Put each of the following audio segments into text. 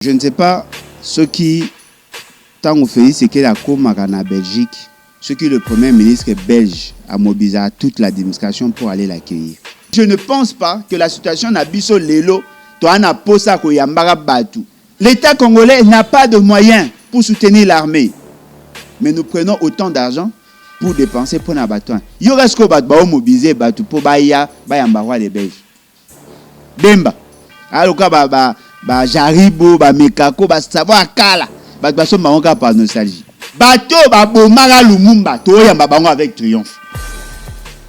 Je ne sais pas ce qui, tant on fait, c'est que la Comagana Belgique, ce que le Premier ministre belge a mobilisé toute l'administration pour aller l'accueillir. Je ne pense pas que la situation n'a biso lelo, l'État congolais n'a pas de moyens pour soutenir l'armée. Mais nous prenons autant d'argent pour dépenser pour Nabatouan. Il y aura ce qu'on va mobiliser pour Baya les Belges. Bemba. Alors, Jaribo, Mekako, savoir Kala. Baso Maronga par nostalgie. Bato, Bomara Lumumba, Toya Babango avec triomphe.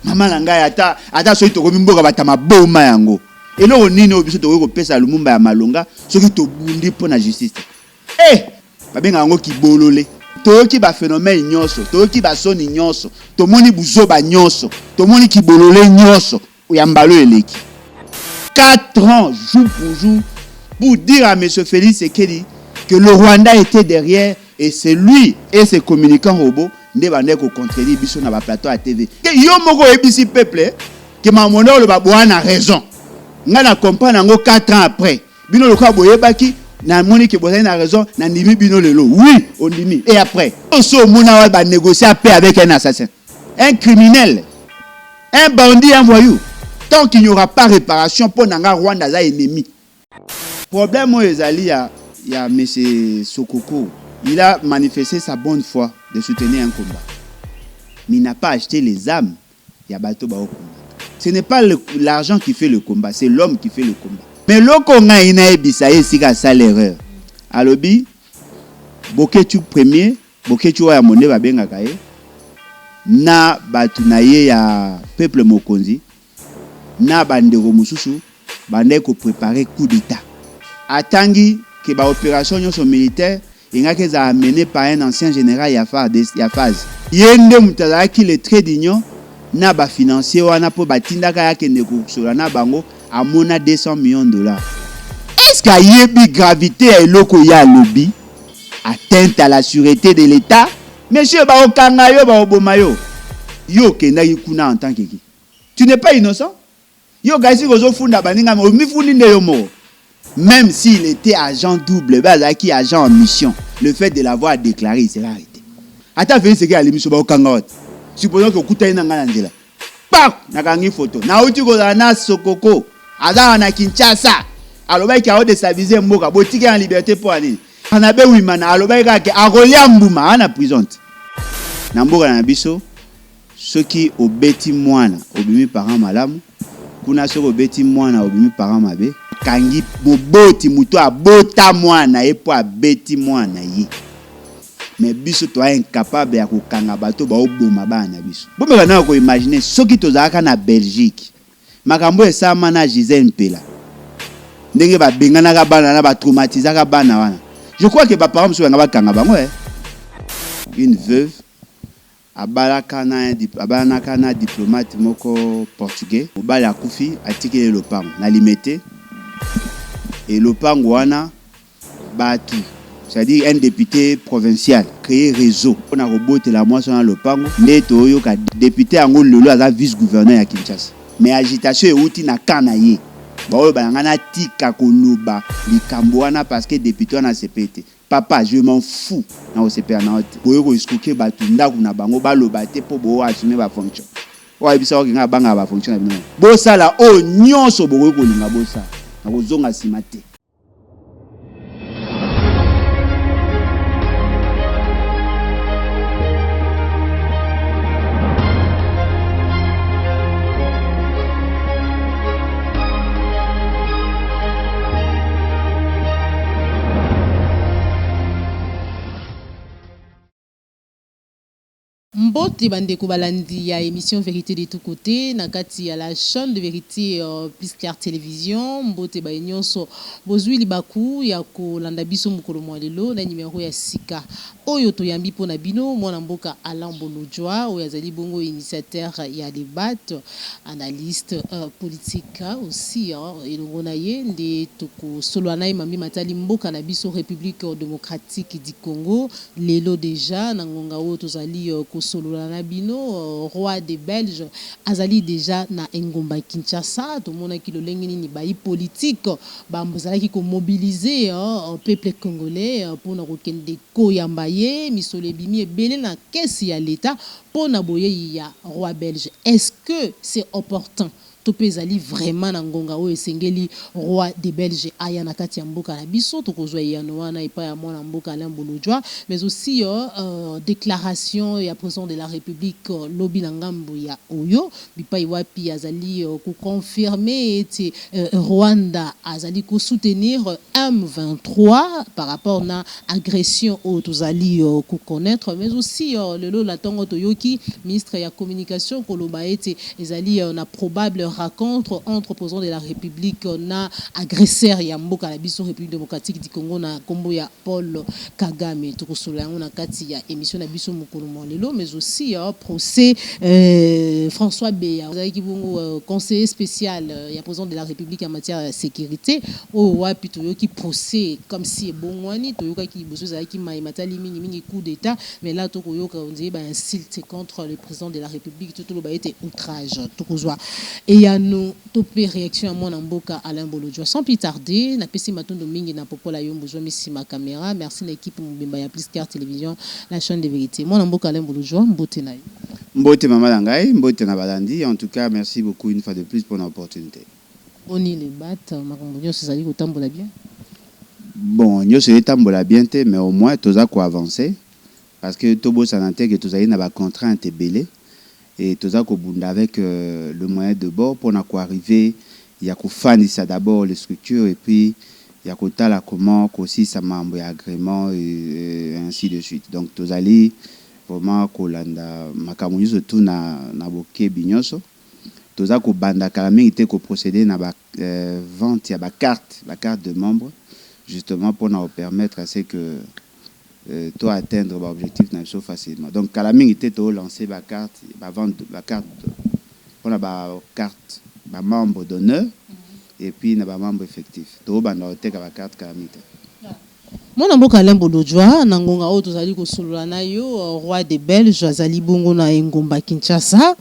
Maman Langa, ata so to komimboka batama boma yango. Et là, on est obligé de repérer Lumumba à Malonga, ce qui est bundi pour la justice. Eh, babenga yango ki bolole. Toki ba phénomène nyonso, toki ba soni nyonso, to moni buzoba nyonso, to moni ki bolole nyonso, oyambalo eleki. 4 ans, jour pour jour, pour dire à M. Félix Tshisekedi que le Rwanda était derrière et c'est lui et ses communicants robots ne vont pas contredire biso na ba plateau à TV. Que yo moko ebisi peuple que mamono le babouana a raison. Nga na comprendre ngo 4 ans après. Bino le kwa boyebaki na moni que boza na raison na ndimi bino lelo. Oui, on ndimi. Et après, on se mona va négocier à paix avec un assassin, un criminel, un bandit, un voyou. Tant qu'il n'y aura pas réparation pour Nanga Rwanda za ennemi. Problème au Ezali, il y a M. Sokoko. Il a manifesté sa bonne foi de soutenir un combat. Mais il n'a pas acheté les âmes. Il y a bateau ba au combat. Ce n'est pas l'argent qui fait le combat, c'est l'homme qui fait le combat. Mais le Conga ina ebisaye sika sa l'erreur. Alobi boketu premier, boketu ya monde ba benga kaye. Na batu na ye ya peuple mokonzi. Na bandeko mususu bande ko préparer coup d'état. Atangi que ba opération nyoso militaire ingake za amené par un ancien général Yafaz. Yende mutala ki le trait d'union na ba financier wana po batindaka yake ndeko kusola na bango amona 200 millions de dollars. Est-ce qu'il y a une gravité à l'oko ya lobby atteinte à la sûreté de l'État? Monsieur ba okanga yo ba oboma yo. Yo kenda yikuna en tant que qui? Tu n'es pas innocent? Yo gazi gozo funda baninga mo mi fundi nde yo mo. Même s'il était agent double, qui agent en mission, le fait de l'avoir déclaré, il sera arrêté. Attends, fais ce qu'il y a l'émission au Kangot. Supposons que Kouta n'a pas de paf, n'a pas de photo. N'a pas de Sokoko. Ada na Kinshasa. Alors qu'il a déstabilisé Mboka, botiki en liberté pour aller. Anabe Wimana, alors qu'il a Arolia Mbouma, en prison. Na Mboka na biso, ceux qui obéti moine, obémi parents malamu, kuna ceux qui obéti moine, obémi parents mabe. Kangi boboti muto abota mwana epo abeti mwana yi. Mais biso to incapable ya kokanga bato ba oboma bana biso. Bomeka na ko imaginer soki tozaka na Belgique. Makambo esama na Gisèle Mpela. Ndenge ba bengana ka bana na ba traumatiser ka bana wana. Je crois que ba parents muso nga bakanga bango Une veuve abalaka na diplomate moko portugais. Obala akufi atikele lopango na limité. Et le Pangouana Batu, c'est-à-dire un député provincial, créé réseau. On a roboté la moisson dans le Pango. Neto yoka député Angol Lolo à vice-gouverneur à Kinshasa. Mais agitation est outil na kanaye. Bon, banana tika koluba likambouana parce que député on a CPT. Papa, je m'en fous. Na OCP na hôte. Boyo escroquer batu ndaku na bango baloba te po bo assumer ba fonction. Wa bisa ko nga banga ba fonction na bino. Bo sala o nyonso boyo ko linga bo sala. Nakuzonga simate. Mbote bandeko balandi ya émission Vérité de tous côtés nakati ya la chaîne de vérité Pisclair télévision mbote ba nyonso bozwi libaku ya ko landa biso mukolo mwalelo na numéro ya sika oyo toyambi pona bino mwana mboka Alain Bolojwa oyo azali bongo initiateur ya débat analyste politique aussi elongo na ye nde tokosolola na ye mami matali mboka na biso République démocratique du Congo lelo déjà na ngonga oyo tozali kosolola na bino roi des Belges azali déjà na engomba Kinshasa tomonaki lolenge nini bayi politique bambozalaki ko mobiliser peuple congolais pour na kokende koyamba ye misolo ebimi ebele na kesi ya l'État pour na boye ya roi belge. Est-ce que c'est opportun topezali vraiment na ngonga oyo esengeli roi des Belges aya na kati ya mboka na biso tokozwa yano wana epa ya mwana mboka Alain Bolojwa mais aussi déclaration ya président de la République lobi na ngambo ya oyo bipai wapi azali ko confirmer eti Rwanda azali ko soutenir M23 par rapport na agression au tozali ko connaître mais aussi lelo la tongo toyoki ministre ya communication koloba eti ezali na probable rencontre entre président de la République na agresseur ya mboka la biso République démocratique du Congo na kombo ya Paul Kagame tokosola yango na kati ya émission na biso mokolo lelo mais aussi procès François Beya azali bongo conseiller spécial ya président de la République en matière de sécurité o wapi toyoki procès comme si bongwani toyoka ki boso azali ki matali mingi coup d'état mais là tokoyoka on dit insulte contre le président de la République tout le ba été outrage tokozwa et ya no topé réaction à mon mboka Alain Bolojwa sans plus tarder na pesi matondo mingi na popola yo mbozwa misima caméra merci l'équipe Mbimba ya Plus Clair Télévision la chaîne de vérité mon mboka Alain Bolojwa mbote na yo mbote mama langai mbote na balandi en tout cas merci beaucoup une fois de plus pour l'opportunité oni les bat makambo nyo sezali ko tambola bien bon nyo se tambola bien te mais au moins toza ko avancer parce que tobo sanante que tozali na ba contrainte belé et toza ko bunda avec le moyen de bord pour na ko arriver il y a ko fanisa d'abord les structures et puis il y a ko tala comment aussi ça mambo ya agrément et ainsi de suite donc tozali vraiment ko landa makamu nyo tout na boke binyoso toza ko banda kala mingi te ko procéder na ba vente ya ba carte de membre justement pour nous permettre à ce que toi atteindre l'objectif facilement. Donc, à la minute, tu as lancé ma carte, ma vente, ma carte, pour la carte, ma membre d'honneur, et puis ma membre effectif. Tu as lancé ma carte calamité. Mon mboka Alain Bolojwa na ngonga oyo tozali kosolola na yo roi des Belges azali bongo na engomba Kinshasa.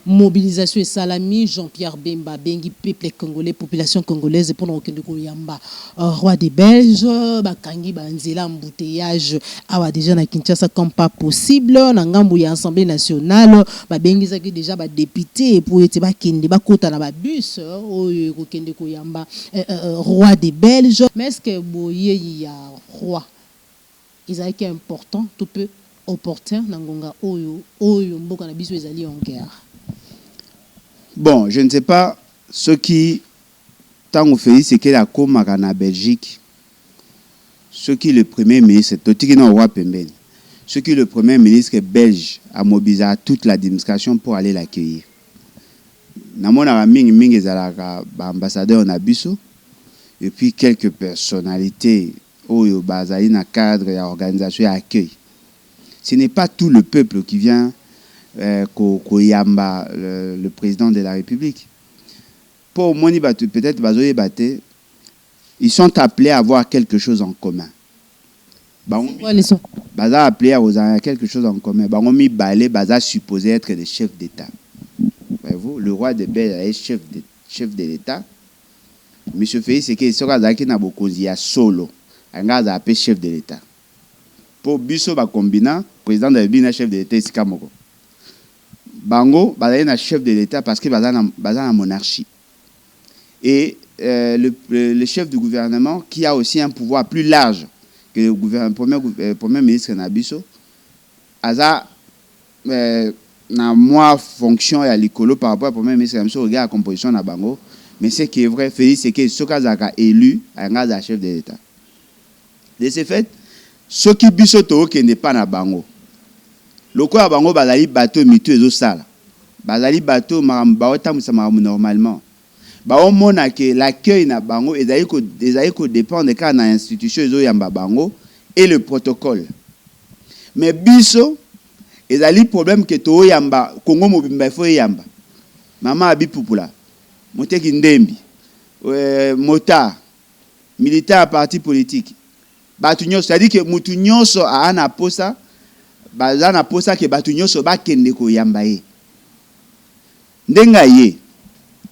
Mobilisation et salami Jean-Pierre Bemba bengi peuple congolais population congolaise pour okende ko yamba roi des Belges bakangi banzela embouteillage awa déjà na Kinshasa comme pas possible na ngambo ya Assemblée nationale bengi zaki déjà ba député pour ete bakende bakota na ba bus oyo kokende ko yamba roi des Belges mais est-ce que boye ya roi ezaki important tout peu opportun na ngonga oyo mboka na biso ezali en guerre. Bon, je ne sais pas ce qui tant fait c'est que la Comara en Belgique, ce qui le premier ministre, ce qui le premier ministre belge a mobilisé toute l'administration pour aller l'accueillir. Namona mingi zalaka ambassadeur na biso et puis quelques personnalités au bazali na cadre et organisation accueil. Ce n'est pas tout le peuple qui vient Koyamba, le président de la République. Pour Moni Batu, peut-être Bazoye Baté, ils sont appelés à avoir quelque chose en commun. Baza appelé à avoir quelque chose en commun. Bangomi Balé, Baza supposé être des chefs d'État. Voyez-vous, le roi de Belge est chef de l'État. Monsieur Félix, c'est que sera Zaki Nabokozi a solo. Un gars a appelé chef de l'État. Pour Bisso Bakombina, président de la République, chef de l'État, c'est Kamoko. Bango, bazali chef de l'État parce que bazali na monarchie. Et le chef du gouvernement qui a aussi un pouvoir plus large que le premier ministre Nabiso, aza na moi fonction et à l'écolo par rapport au premier ministre Nabiso regarde la composition na bango, mais ce qui est vrai, Félix, c'est que ce kazaka élu un chef de l'État. De ce fait, ce qui biso to qui n'est pas na bango. Loko ya bango bazali bateau mitu ezo sala. Bazali bateau baota musama normalement. Ba on mona que l'accueil na bango ezali ko dépendre quand na institution ezo yamba bango et le protocole. Mais biso ezali problème que to yamba Congo mobimba fo yamba. Mama abi pupula. Moteki ndembi. Mota militaire à parti politique. Batu nyonso, c'est-à-dire que mutu nyonso ana posa bazana posa ke batu nyonso bakende ko yamba ye. Ndenga ye.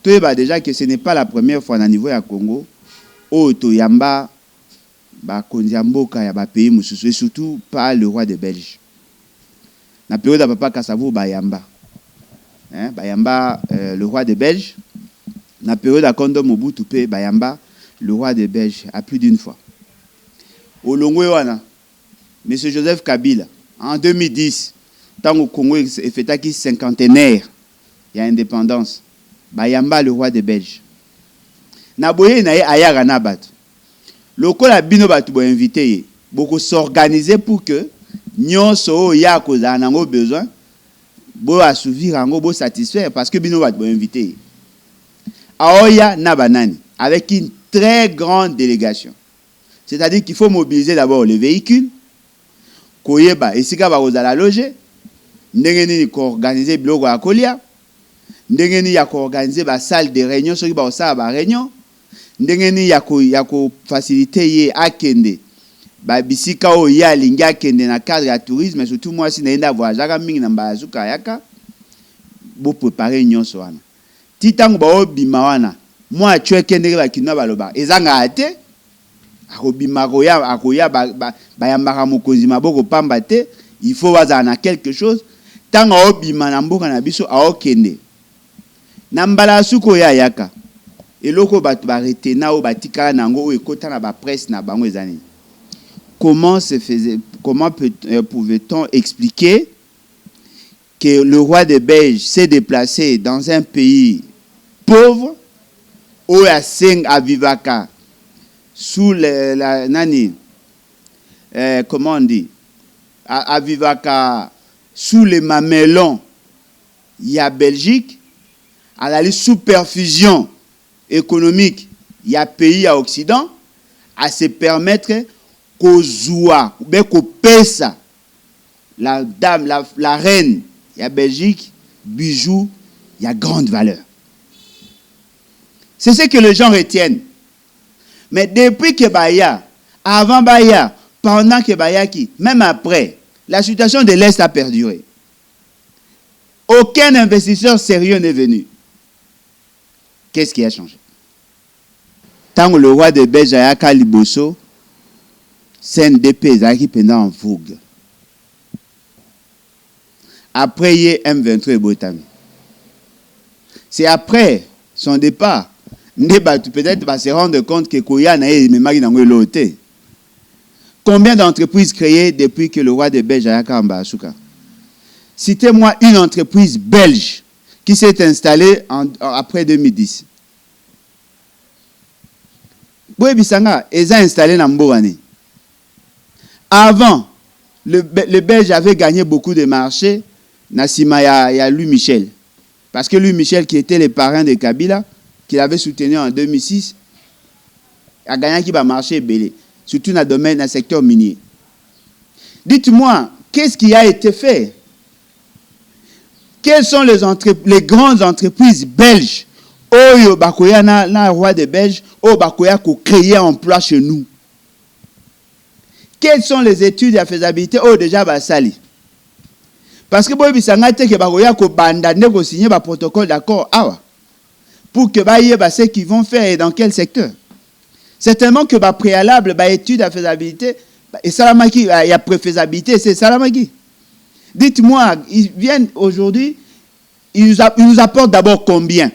Toyeba déjà que ce n'est pas la première fois na niveau ya Congo o to yamba ba konziamboka ya ba pays mususu, et surtout pas le roi de Belge. Na période de papa Kassavou bayamba. Bayamba le roi de Belge. Na période de Kondo Mobutu pe bayamba le roi de Belge à plus d'une fois. Au Longwe M. Joseph Kabila en 2010, tant au Congo est fêté cinquantenaire, il y a indépendance. Bayamba le roi de Belge. Naboye na ye ayara na batu. Loko la bino batu bo invité beaucoup s'organiser pour que nyonso ya koza nango besoin bo assouvir ango bo satisfaire parce que bino batu bo invité. Aoya na banani avec une très grande délégation. C'est-à-dire qu'il faut mobiliser d'abord les véhicules. Koyeba esika ba kozala loger. Ndenge nini ko organiser biloko ya kolia. Ndenge nini ya ko organiser ba salle de réunion soki ba osala ba réunion. Ndenge nini ya ko faciliter ye akende. Ba bisika o ya lingi akende na cadre ya tourisme, surtout moi si naenda voyager mingi na mbazuka yaka. Bo préparer nyonso wana. Titango ba obima wana. Moi tu ekende ba kinwa baloba. Ezanga ate. Akoya bayambaka mokonzi maboko pamba te, il faut wazana quelque chose. Tant obima na mboka na biso aokende. Na mbala suko ya yaka. Eloko batu ba retena o batika nango o ekota na ba presse na bango ezani. Comment pouvait-on expliquer que le roi de Belge s'est déplacé dans un pays pauvre où à Seng à Vivaka sous la nani comment on dit à Vivaka sous les mamelons il y a Belgique à la sous-perfusion économique il y a pays à Occident à se permettre qu'au zoua ou qu'au pesa la dame la reine il y a Belgique bijoux il y a grande valeur. C'est ce que les gens retiennent. Mais depuis que Baya, avant Baya, pendant que Baya qui, même après, la situation de l'Est a perduré. Aucun investisseur sérieux n'est venu. Qu'est-ce qui a changé? Tant que le roi de Belge Ayaka Liboso, CNDP qui pendant en fougue. Après, il y a M23 et Botami. C'est après son départ. Peut-être va se rendre compte que Koya n'a pas loté. Combien d'entreprises créées depuis que le roi de Belge a Asuka? Citez-moi une entreprise belge qui s'est installée après 2010. Boye Bisanga est installé dans Mbouane. Avant, le Belge avait gagné beaucoup de marchés. Nassima, il y a Louis Michel. Parce que Louis Michel, qui était le parrain de Kabila, qu'il avait soutenu en 2006, a gagné qui va marcher belé, surtout dans le domaine, dans le secteur minier. Dites-moi, qu'est-ce qui a été fait? Quelles sont les grandes entreprises belges Oyo Bakoya na roi de Belge, Oyo Bakoya ko créer emploi chez nous? Quelles sont les études de faisabilité Oyo déjà basali? Parce que boy bisanga te ke Bakoya ko bandane ko signer ba protocole d'accord awa. Pour que ce qu'ils vont faire et dans quel secteur. Certainement que préalable, étude à faisabilité, et Salamaki, il y a préfaisabilité, c'est Salamaki. Dites-moi, ils viennent aujourd'hui, ils nous apportent d'abord combien?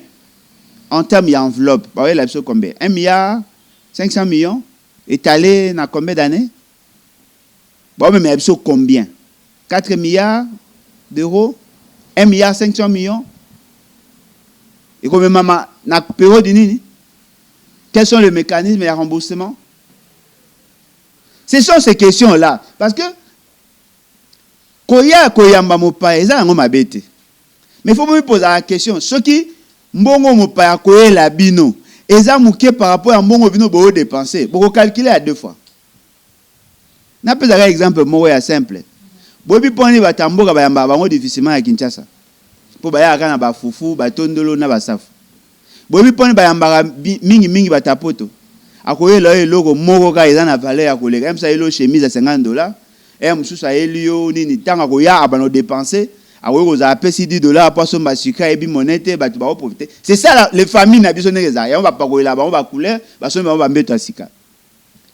En termes d'enveloppe, combien? 1 milliard, 500 millions, étalé dans combien d'années? Bon, mais combien? 4 milliards d'euros, 1 milliard 500 millions. Et comme maman, na période nini, quels sont les mécanismes de remboursement? Ce sont ces questions-là. Parce que, koyamba mopa, eza ngo mabete. Mais il faut me poser la question. Ce qui, mbongo mopa koye la bino, eza mouké par rapport à mbongo bino bo dépenser. Pour calculer à 2 fois. N'a pas un exemple, moi, simple. bobi poni batamboka bayamba bango difficilement ya Kinshasa po baya kana ba fufu batondolo na basafu bobi poni bayamba mingi batapoto akoyela eloko moko ka eza na valeur ya kolega emsa elo chemise à $50 et mususa elio nini tanga koya abano dépenser akoyo za pesi $10 poisson basika ebi monete batu ba profiter. C'est ça les familles na biso neza ya on va pas koyela ba on va couleur baso ba mbeto asika.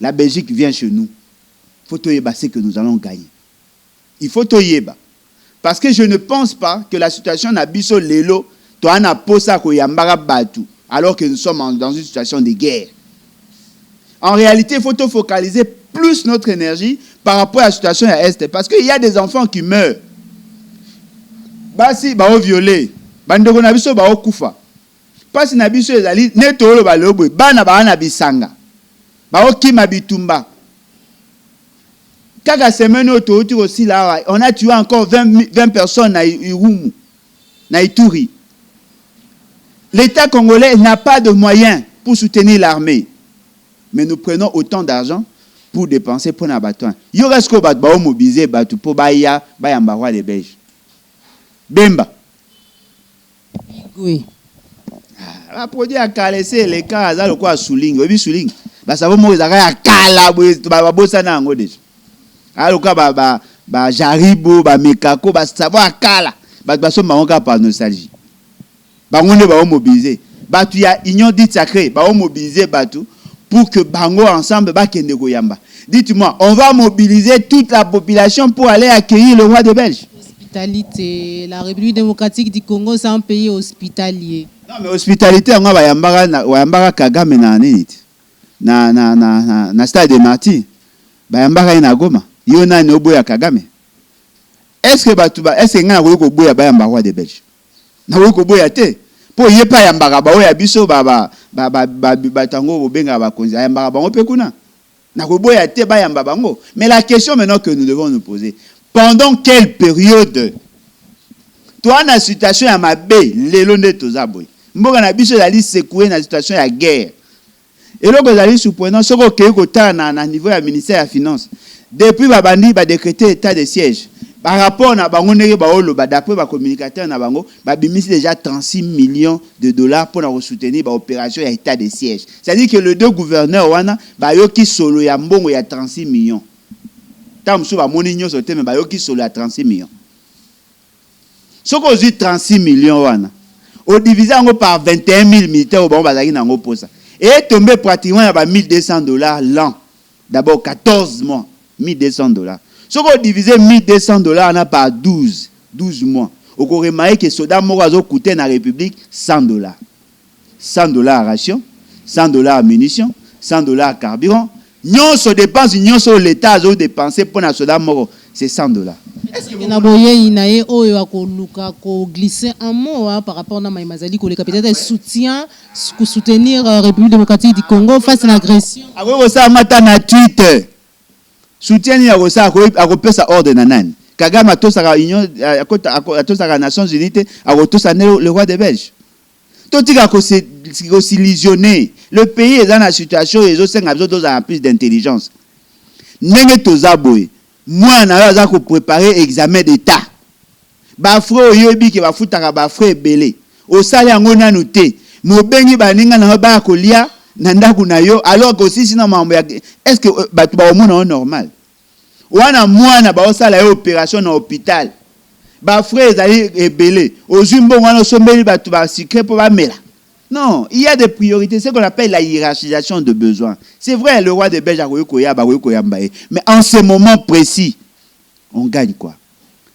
La Belgique vient chez nous. Faut to yeba c'est que nous allons gagner. Il faut to yeba. Parce que je ne pense pas que la situation na biso lelo to ana posa ko yambara batu alors que nous sommes dans une situation de guerre. En réalité, il faut te focaliser plus notre énergie par rapport à la situation à Est. Parce qu'il y a des enfants qui meurent. Basi, ba o violé. Bandeko na biso ba o kufa. Pasi na biso ezali netolo ba lobo. Bana ba na bisanga. Ba o kima bitumba. Kaka semaine autour aussi là, on a tué encore 20 personnes à Irumu, na Ituri. L'État congolais n'a pas de moyens pour soutenir l'armée. Mais nous prenons autant d'argent pour dépenser pour nos bâtons. Il y aura ce qu'on va mobiliser pour Baya, Bayambarwa les Belges. Bemba. Oui. La produit a calessé les cas, ça le quoi souligne, oui souligne. Bah ça va mourir à cala, bah bossa na ngo déjà. Alors quoi bah jaribo, bah mekako, bah ça va à cala. Bah so maonga par nostalgie. Bah on est mobiliser. Bah tu y a union dit sacré, bah on mobiliser bah tout. Pour que Bango ensemble va kende goyamba. Dites-moi, on va mobiliser toute la population pour aller accueillir le roi des Belges. Hospitalité, la République démocratique du Congo, c'est un pays hospitalier. Non mais hospitalité on va yambara Kagame na nini. Na stade de Martyrs. Ba yambara ina Goma. Yo na no boya Kagame. Est-ce que ngana ko boya ba yambara roi des Belges? Na ko boya te. Po yepa yambara ba oya biso baba tango benga ba konza yambara bango pe kuna na ko boya te ba yamba bango. Mais la question maintenant que nous devons nous poser, pendant quelle période toi na situation ya mabe lelo nde tozaboy mboka na biso ezali secoué na situation ya guerre eloko ezali surprenant soko ke ko ta na niveau ya ministère ya finance depuis babandi ba décréter état de siège. Par rapport à bango ndenge baolo d'après ba communicateur na bango ba bimisi déjà 36 millions de dollars pour la soutenir ba opération ya état de siège. C'est-à-dire que le deux gouverneurs wana ba yoki solo ya mbongo ya 36 millions. Tam so ba moni nyoso te mais ba yoki solo ya 36 millions. Soko zi 36 millions wana. O divisé ngo par 21 000 militaires au bango bazaki na ngo posa. Et tombé pratiquement ya ba $1,200 l'an. D'abord 14 mois, $1,200. Si on divise $1,200 par 12 mois, on peut remarquer que les soldats ont coûté dans la République $100. $100 à ration, $100 à munitions, $100 à carburant. Nous se dépense, nous sur l'État a dépensé pour les soldats morts, c'est $100. Est-ce que Naboye Oyo glisser un mot par rapport à Maïmazali, peut-être soutien pour soutenir la République démocratique du Congo face à l'agression? Après ça, matin na Twitter. Soutien ya kosa akopesa ordre na nani Kagame atosaka union atosaka Nations Unies akotosa le roi des Belges totika ko s'illusionner le pays est dans la situation et ils ont besoin plus d'intelligence ndenge tozaboy moi na za ko préparer examen d'état ba frère yobi ke ba futaka ba frère belé au sali yango nanu te mobengi baninga na ba kolia nandaku na yo alors que aussi sinon mambo ya est-ce que batu ba omona normal wana mwana ba osala yo opération na hôpital ba frère ezali ebelé ozumbo wana sombeli batu ba secret pour ba mela. Non, il y a des priorités, c'est ce qu'on appelle la hiérarchisation de besoins. C'est vrai, le roi des Belges a koya mais en ce moment précis on gagne quoi?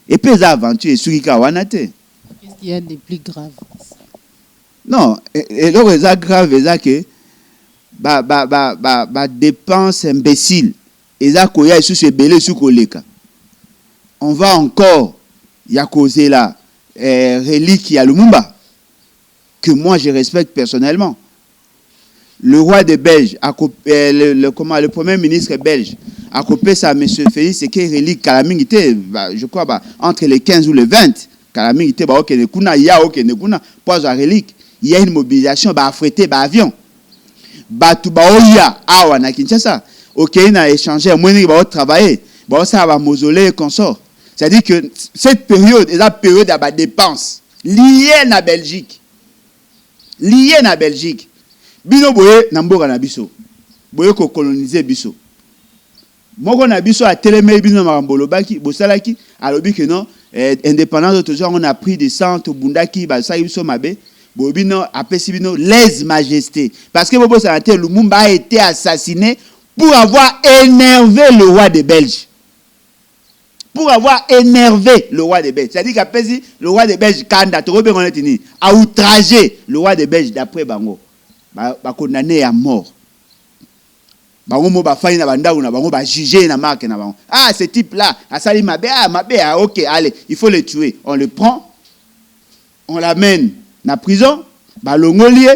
Et puis les aventures surika wana te. Qu'est-ce qu'il y a de plus grave? Non, et donc c'est grave c'est que dépenses imbéciles et ça koya sous ce belé sous koleka on va encore ya causer la relique ya Lumumba que moi je respecte personnellement. Le roi des Belges le premier ministre belge a coupé ça monsieur Félix c'est que relique calamité je crois entre les 15 ou les 20 calamité ba okene kuna ya okene kuna poids à relique il y a une mobilisation ba affréter ba avion batu ba oya awa na Kinshasa OK na échanger moyen ba travailler ba ça va mausolée consort C'est-à-dire que cette période est la période de dépenses liée à la Belgique. Liée à la Belgique. Bino boye na mboka na biso. Boye ko coloniser biso. Moko na biso a télémé bino marambolo baki bosalaki alobi que non indépendance toujours on a pris des centres bundaki ba sa biso mabe bobino apesi bino lèse majesté parce que Bobo Santé Lumumba a été assassiné pour avoir énervé le roi des Belges. Pour avoir énervé le roi des Belges. C'est-à-dire qu'apesi le roi des Belges Kanda a outragé le roi des Belges d'après Bango. Ba condamné à mort. Bango mo ba fayi na banda na bango ba juger na marque na bango. Ah ce type là, asali mabe OK, allez, il faut le tuer. On le prend, on l'amène na prison, ba longolie,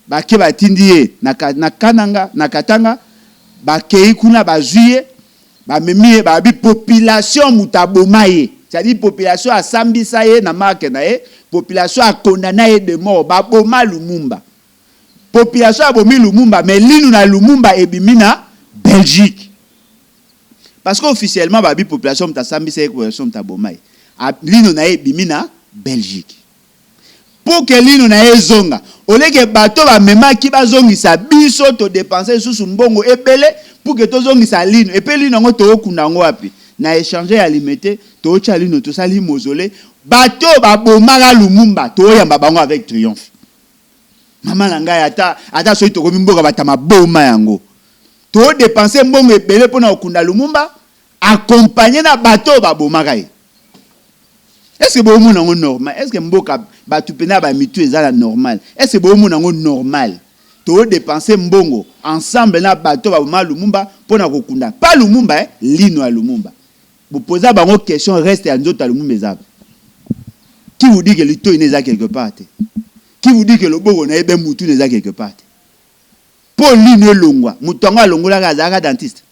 ba ke ba tindie na kananga, na katanga, ba kei kuna ba juye, ba memi ba bi population mutabomaye. C'est-à-dire population a sambisa ye na marque na ye, population a condamné de mort ba boma Lumumba. Population a bomi Lumumba, mais linu na Lumumba et bimina Belgique. Parce qu'officiellement, la population ta sambisa ye population ta bomaye. Linu na ye bimina Belgique. Pour que linu na ye zonga, ole ke bato ba mema ki ba zongi sa biso to dépenser sous mbongo ebele pour que to zongi sa linu et puis linu ngo to okunda ngo api na échanger alimité to cha linu to sali mausolée bato ba bomaka Lumumba to yamba bango avec triomphe. Maman nanga ata so to komi mboka batama boma yango to dépenser mbongo ebele pona okunda Lumumba accompagné na bato ba bomaka ye. Est-ce que bomo nango normal? Est-ce que mboka batu pena ba mitu ezala normal? Est-ce que bomo nango normal? To dépenser mbongo ensemble na bato ba bomaka Lumumba pona kokunda pas Lumumba lino à Lumumba. Vous posez bango question reste à nzoto Lumumba ezaba. Qui vous dit que lito ineza quelque part? Qui vous dit que le bogo na ebe mutu neza quelque part? Pour lino longwa, mutonga longola azaka dentiste.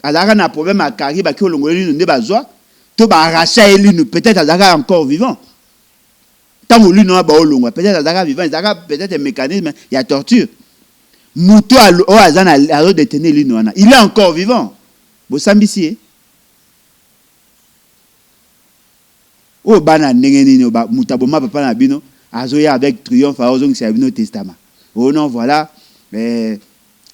Azaka na problème à Kari ba ki longola lino ne bazwa. To ba arracher lino peut-être azaka encore vivant. Tant que lino ba olongwa peut-être azaka vivant, azaka peut-être un mécanisme il y a torture. Mutu o azana a détenir lino wana. Il est encore vivant. Bo sambisi o bana ndenge nini ba mutaboma papa na bino azoya avec triomphe azongi sa bino testament. Oh non voilà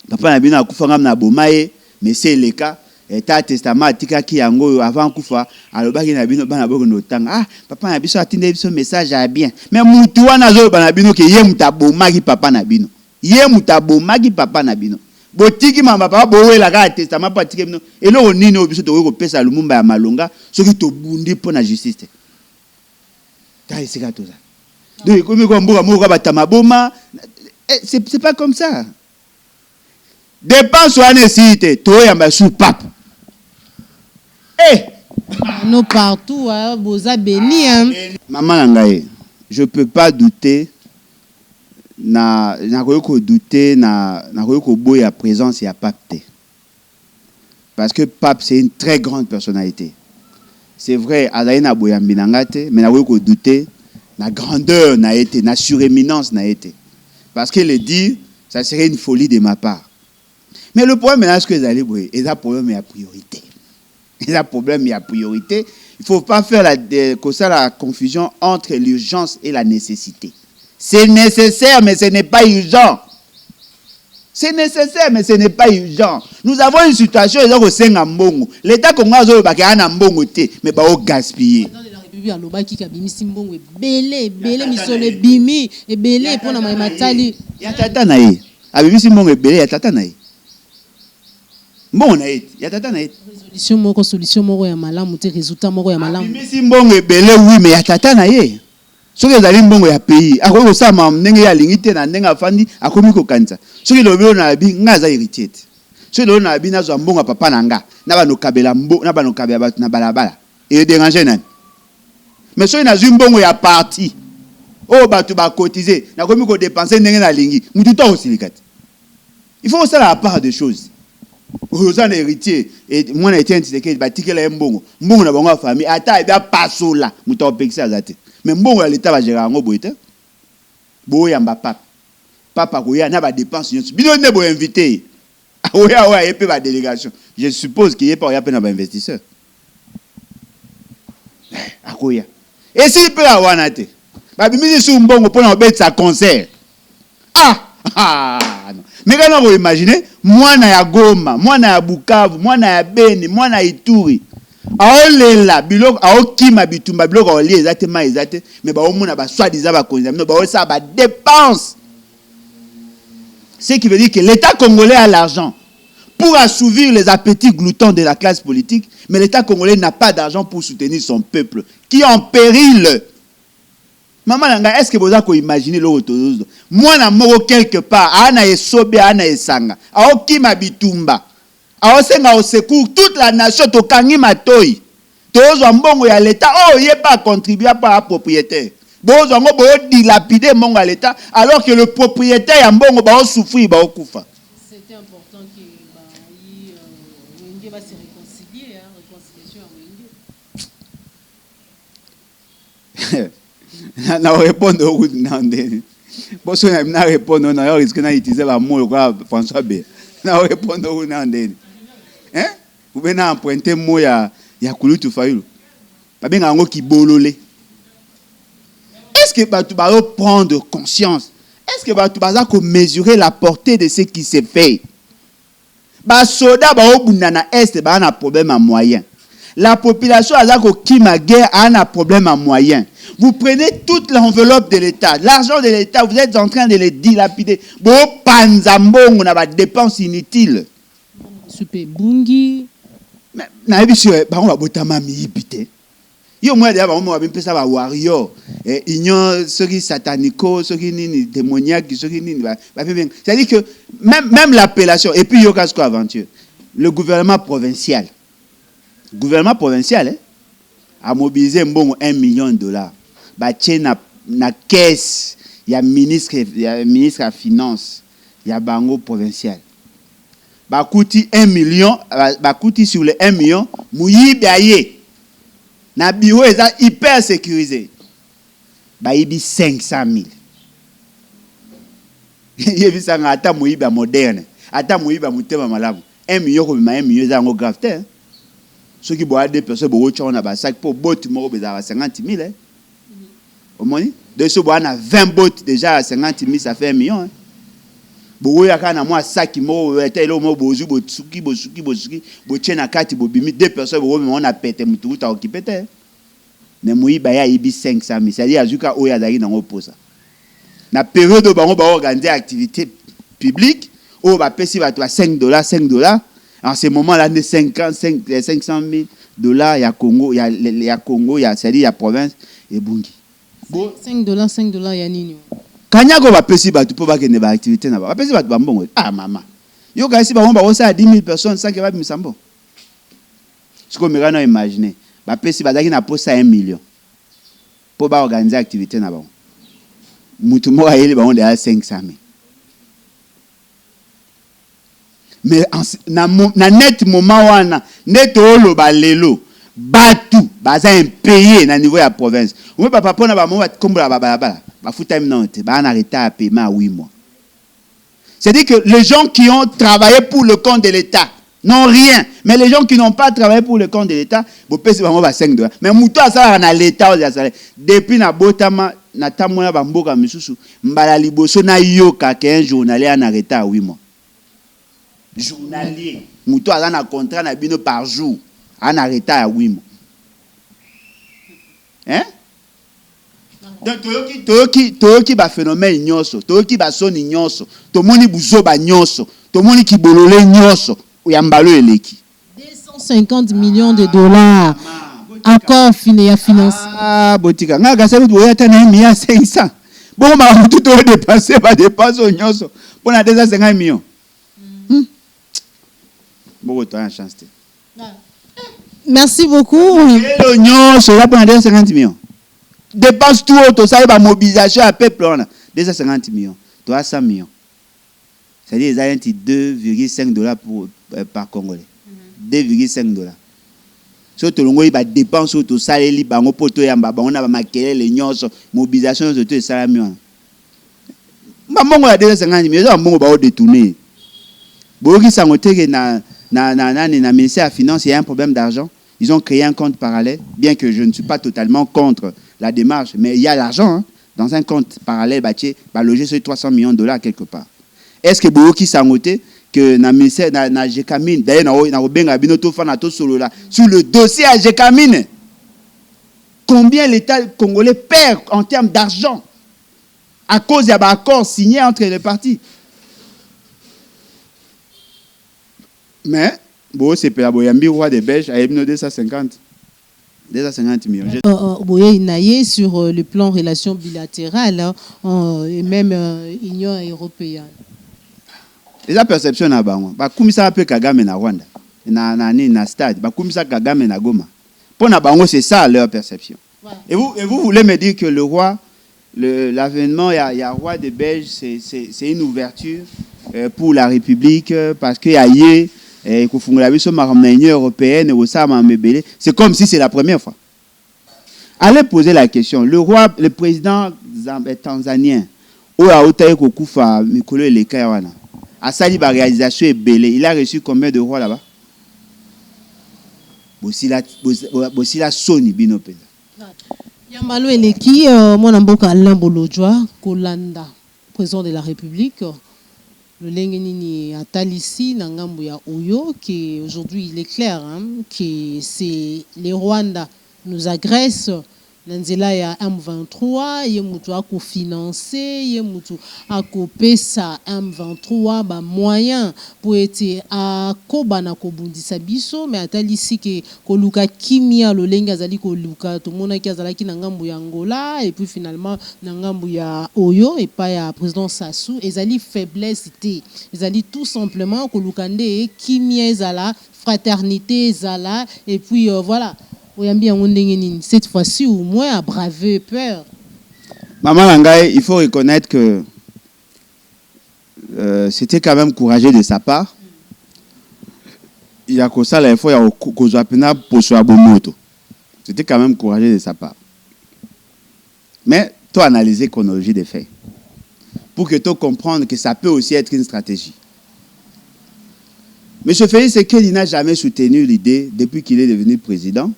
papa na bino akufanga na bomaye mais c'est le cas eta testament tika ki yango avant kufa alobaki na bino bana boko no tanga ah papa na biso atinde biso message a bien mais mutu wana zo bana bino ke ye mutaboma ki papa na bino ye mutaboma ki papa na bino botiki mama papa bowela ka testament pa tike bino eloko nini obiso to ko pesa Lumumba ya malonga soki to bundi po na justice. Donc, c'est pas comme ça. Dépense à nécessité, toi et sous pape. Non, partout, Boza béni. Maman Nangaye, je peux pas douter, na boya présence, il y a pape. Parce que pape, c'est une très grande personnalité. C'est vrai, Alaina Boyambi Nangate, mais n'a pas douter, la grandeur n'a été, la suréminence n'a été. Parce qu'il le dit, ça serait une folie de ma part. Mais le problème est que vous allez voir, et ça problème est à priorité. Et ça problème est à priorité. Il ne faut pas faire la confusion entre l'urgence et la nécessité. C'est nécessaire, mais ce n'est pas urgent. C'est nécessaire, mais ce n'est pas urgent. Nous avons une situation, l'État congolais a mbongo te, mais pas au gaspiller. Solution moko ya malamu te résultat moko ya malamu. Bimisi mbongo ebele oui mais ya tata na ye. Soki ezali mbongo ya pays, akoki kosama ndenge ya lingi te na ndenge afandi akomi kokanisa. Soki lobi na bi ngaza héritier. Soki lobi na bi nazwa mbongo papa na nga, na bano kabela mbo, na bano kabela batu na balabala. Et déranger nani. Mais soki nazwi mbongo ya parti, o batu ba cotiser, na komi ko dépenser ndenge na lingi, mutu to osilikati. Il faut ça la part des choses. Aux ans héritier et moi na été que batikela mbongo mbongo na bango famille ata eba pasola muta opexer azate mais mbongo ya l'état va gérer ngo boyeta boya mba papa koya na ba dépenses nyonso bino ne bo invité oya oya yepe ba délégation je suppose qu'il y a pas ya pe na ba investisseur akoya. Et si peut avoir naté. Ba bimisi sou mbongo pour na sa concert. Non. Mais quand on imagine, moi na ya Goma, moi na ya Bukavu, moi na ya Beni, moi na Ituri. Aolela biloko aokima bitumba biloko oli exactement mais ba omona ba soi-disant ba konza mais ba ça ba dépense. Ce qui veut dire que l'État congolais a l'argent pour assouvir les appétits gloutons de la classe politique, mais l'État congolais n'a pas d'argent pour soutenir son peuple qui est en péril. Maman Nanga, est-ce que vous avez imaginé l'autre? Moi, na moro quelque part, ana esobe, ana esanga, aokima bitumba, aosenga au secours toute la nation to kangi matoi. Tozo mbongo ya l'État, oh, yé pas contribuer par un propriétaire. Bozo ngo bo dilapider mbongo à l'État, alors que le propriétaire ya mbongo ba souffrir ba okufa. C'était important que Wenge va se réconcilier, hein, réconciliation à Wenge. Na répondre au Nandeni. Parce que na répondre na risque na utiliser la mot quoi François B. Na répondre au Nandeni. Hein? Vous venez emprunter mot ya Kulutu Fayulu. Ba benga ngo kibololé. Est-ce que tu vas prendre conscience? Est-ce que tu vas mesurer la portée de ce qui s'est fait? Ba soda ba obunda na est ba na problème à moyen. La population a ma guerre a un problème à moyen. Vous prenez toute l'enveloppe de l'État, l'argent de l'État, vous êtes en train de le dilapider. Bo panzambo on a des dépenses inutiles. Super bungi. Mais na biso ba on va botama mi ibité. Yo moi déjà on va bien ça ba warrior union ceux qui satanico, ceux qui ni démoniaque, ceux qui ni ba bien. C'est-à-dire que même l'appellation et puis yo casco aventure. Le gouvernement provincial a mobilisé $1 million. Ba tient na caisse, il y a ministre à finance, il y a bango provincial. Ba coûti 1 million, ba coûti sur le 1 million, muyibi aye. Na bureau est hyper sécurisé. Ba yibi 500 000. Yebi sanga ata muyibi moderne, ata muyibi mutema malamu. 1 million ko ma 1 million za ngo grave. Ceux qui boivent des personnes, on a un sac pour bottes, à 50 000. Au moins, de ceux qui ont 20 bottes déjà à 50 000, ça fait 1 million. Beaucoup y a un sac qui m'a été là, bozuki, deux personnes, on a pété, tout a occupé. Mais moi, il y a 500 000. C'est-à-dire qu'il y a un poste. Dans la période où on va organiser des activités publiques, on va payer $5. En ce moment, là, $500 000, il y a Congo, il y a Congo, c'est-à-dire il y a province et Bungi. $5, il y a Nino. Quand il y a des activités, ah, maman. Il y a 10 000 personnes, ça qui va me sembler. Ce qu'on me imaginer, il y a 1 million pour organiser des activités. Il y a 500 000. Mais na net moment wana net olo balelo batu baza impayé na niveau ya province. On papa pona ba mo kombola ba bala ba futa minute ba na retard à paiement à 8 mois. C'est-à-dire que les gens qui ont travaillé pour le compte de l'État n'ont rien, mais les gens qui n'ont pas travaillé pour le compte de l'État, bo pesi ba mo ba $5. Mais muto asala na l'État depuis na botama na tamona ba mboka misusu mbala liboso na yoka qu'un journalier en retard à 8 mois. Journalier. Moutou a un contrat na bino par jour. En arrêté à 8 mois. Hein? Donc, toyoki ba phénomène nyonso. Toyoki ba soni nyonso. Tomoni buzo ba nyonso. Tomoni ki bolole nyonso. Uyambalo eleki. 250 millions de dollars. Encore financé. Ah, botika. Nga gaselu boya tana 1,5 million. Bon, ma tout to dépenser ba dépenser nyonso. Pour na 250 millions. Merci beaucoup. L'oignon sera pendant 50 millions. Dépense tout autre, ça va mobilisation à peuple. 250 millions, 300 millions. C'est-à-dire qu'ils ont $2,5 par Congolais. $2,5. Surtout le va dépense auto salaire li bango poto yamba bango na ba makelele les nyonso mobilisation de tout ça millions. Mamongo ya 250 millions, mamongo ba détourner. Boki sangoteke na ministère de la Finance, il y a un problème d'argent. Ils ont créé un compte parallèle, bien que je ne suis pas totalement contre la démarche, mais il y a l'argent hein, dans un compte parallèle, bah loger sur 300 millions de dollars quelque part. Est-ce que Boki Sangote, que na ministère na Jekamine, d'ailleurs na Obenga Binoto Fanato solo là, sur le dossier à Jekamine, combien l'État congolais perd en termes d'argent à cause d'un accord signé entre les partis? Mais, bon, c'est pour la Boyambi, roi des Belges, à 250 millions. Sur le plan relations bilatérales hein, et même Union européenne. Et la perception na bango. Ba kumisa pe Kagame na Rwanda. Na stade, ba kumisa Kagame na Goma. Pour na bango, c'est ça leur perception. Ouais. Et vous voulez me dire que le roi, l'avènement, il y a roi des Belges, c'est une ouverture pour la République parce qu'il y a l'Union européenne et c'est comme si c'est la première fois. Allez poser la question. Le roi, le président tanzanien, a sali ba réalisation est belé. Il a reçu combien de rois là-bas? Bosila Sony Binopé. Yambalo eleki mwana mboka Alain Bolojwa Kolanda, président de la République. Le Lengenini Atalisi Nangambu ya Oyo, qui aujourd'hui il est clair hein, que c'est les Rwandais nous agressent. Nanzela ya M23, yemutu ako financer, yemutu ako pesa M23 ba moyen pour être à kobana kobundisa biso mais atalisi ke koluka kimia lolenga zali koluka to mona ki azalaki na ngambu ya Angola et puis finalement na ngambu ya Oyo et pas ya président Sassou ezali faiblesse té ezali tout simplement koluka nde kimia ezala fraternité ezala et puis voilà. Cette fois-ci, au moins, à braver peur. Maman Langaï, il faut reconnaître que c'était quand même courageux de sa part. Il y a que ça, il faut c'était quand même courageux de sa part. Mais tu as analysé la chronologie des faits. Pour que tu comprennes que ça peut aussi être une stratégie. M. Félix Tshisekedi n'a jamais soutenu l'idée, depuis qu'il est devenu président,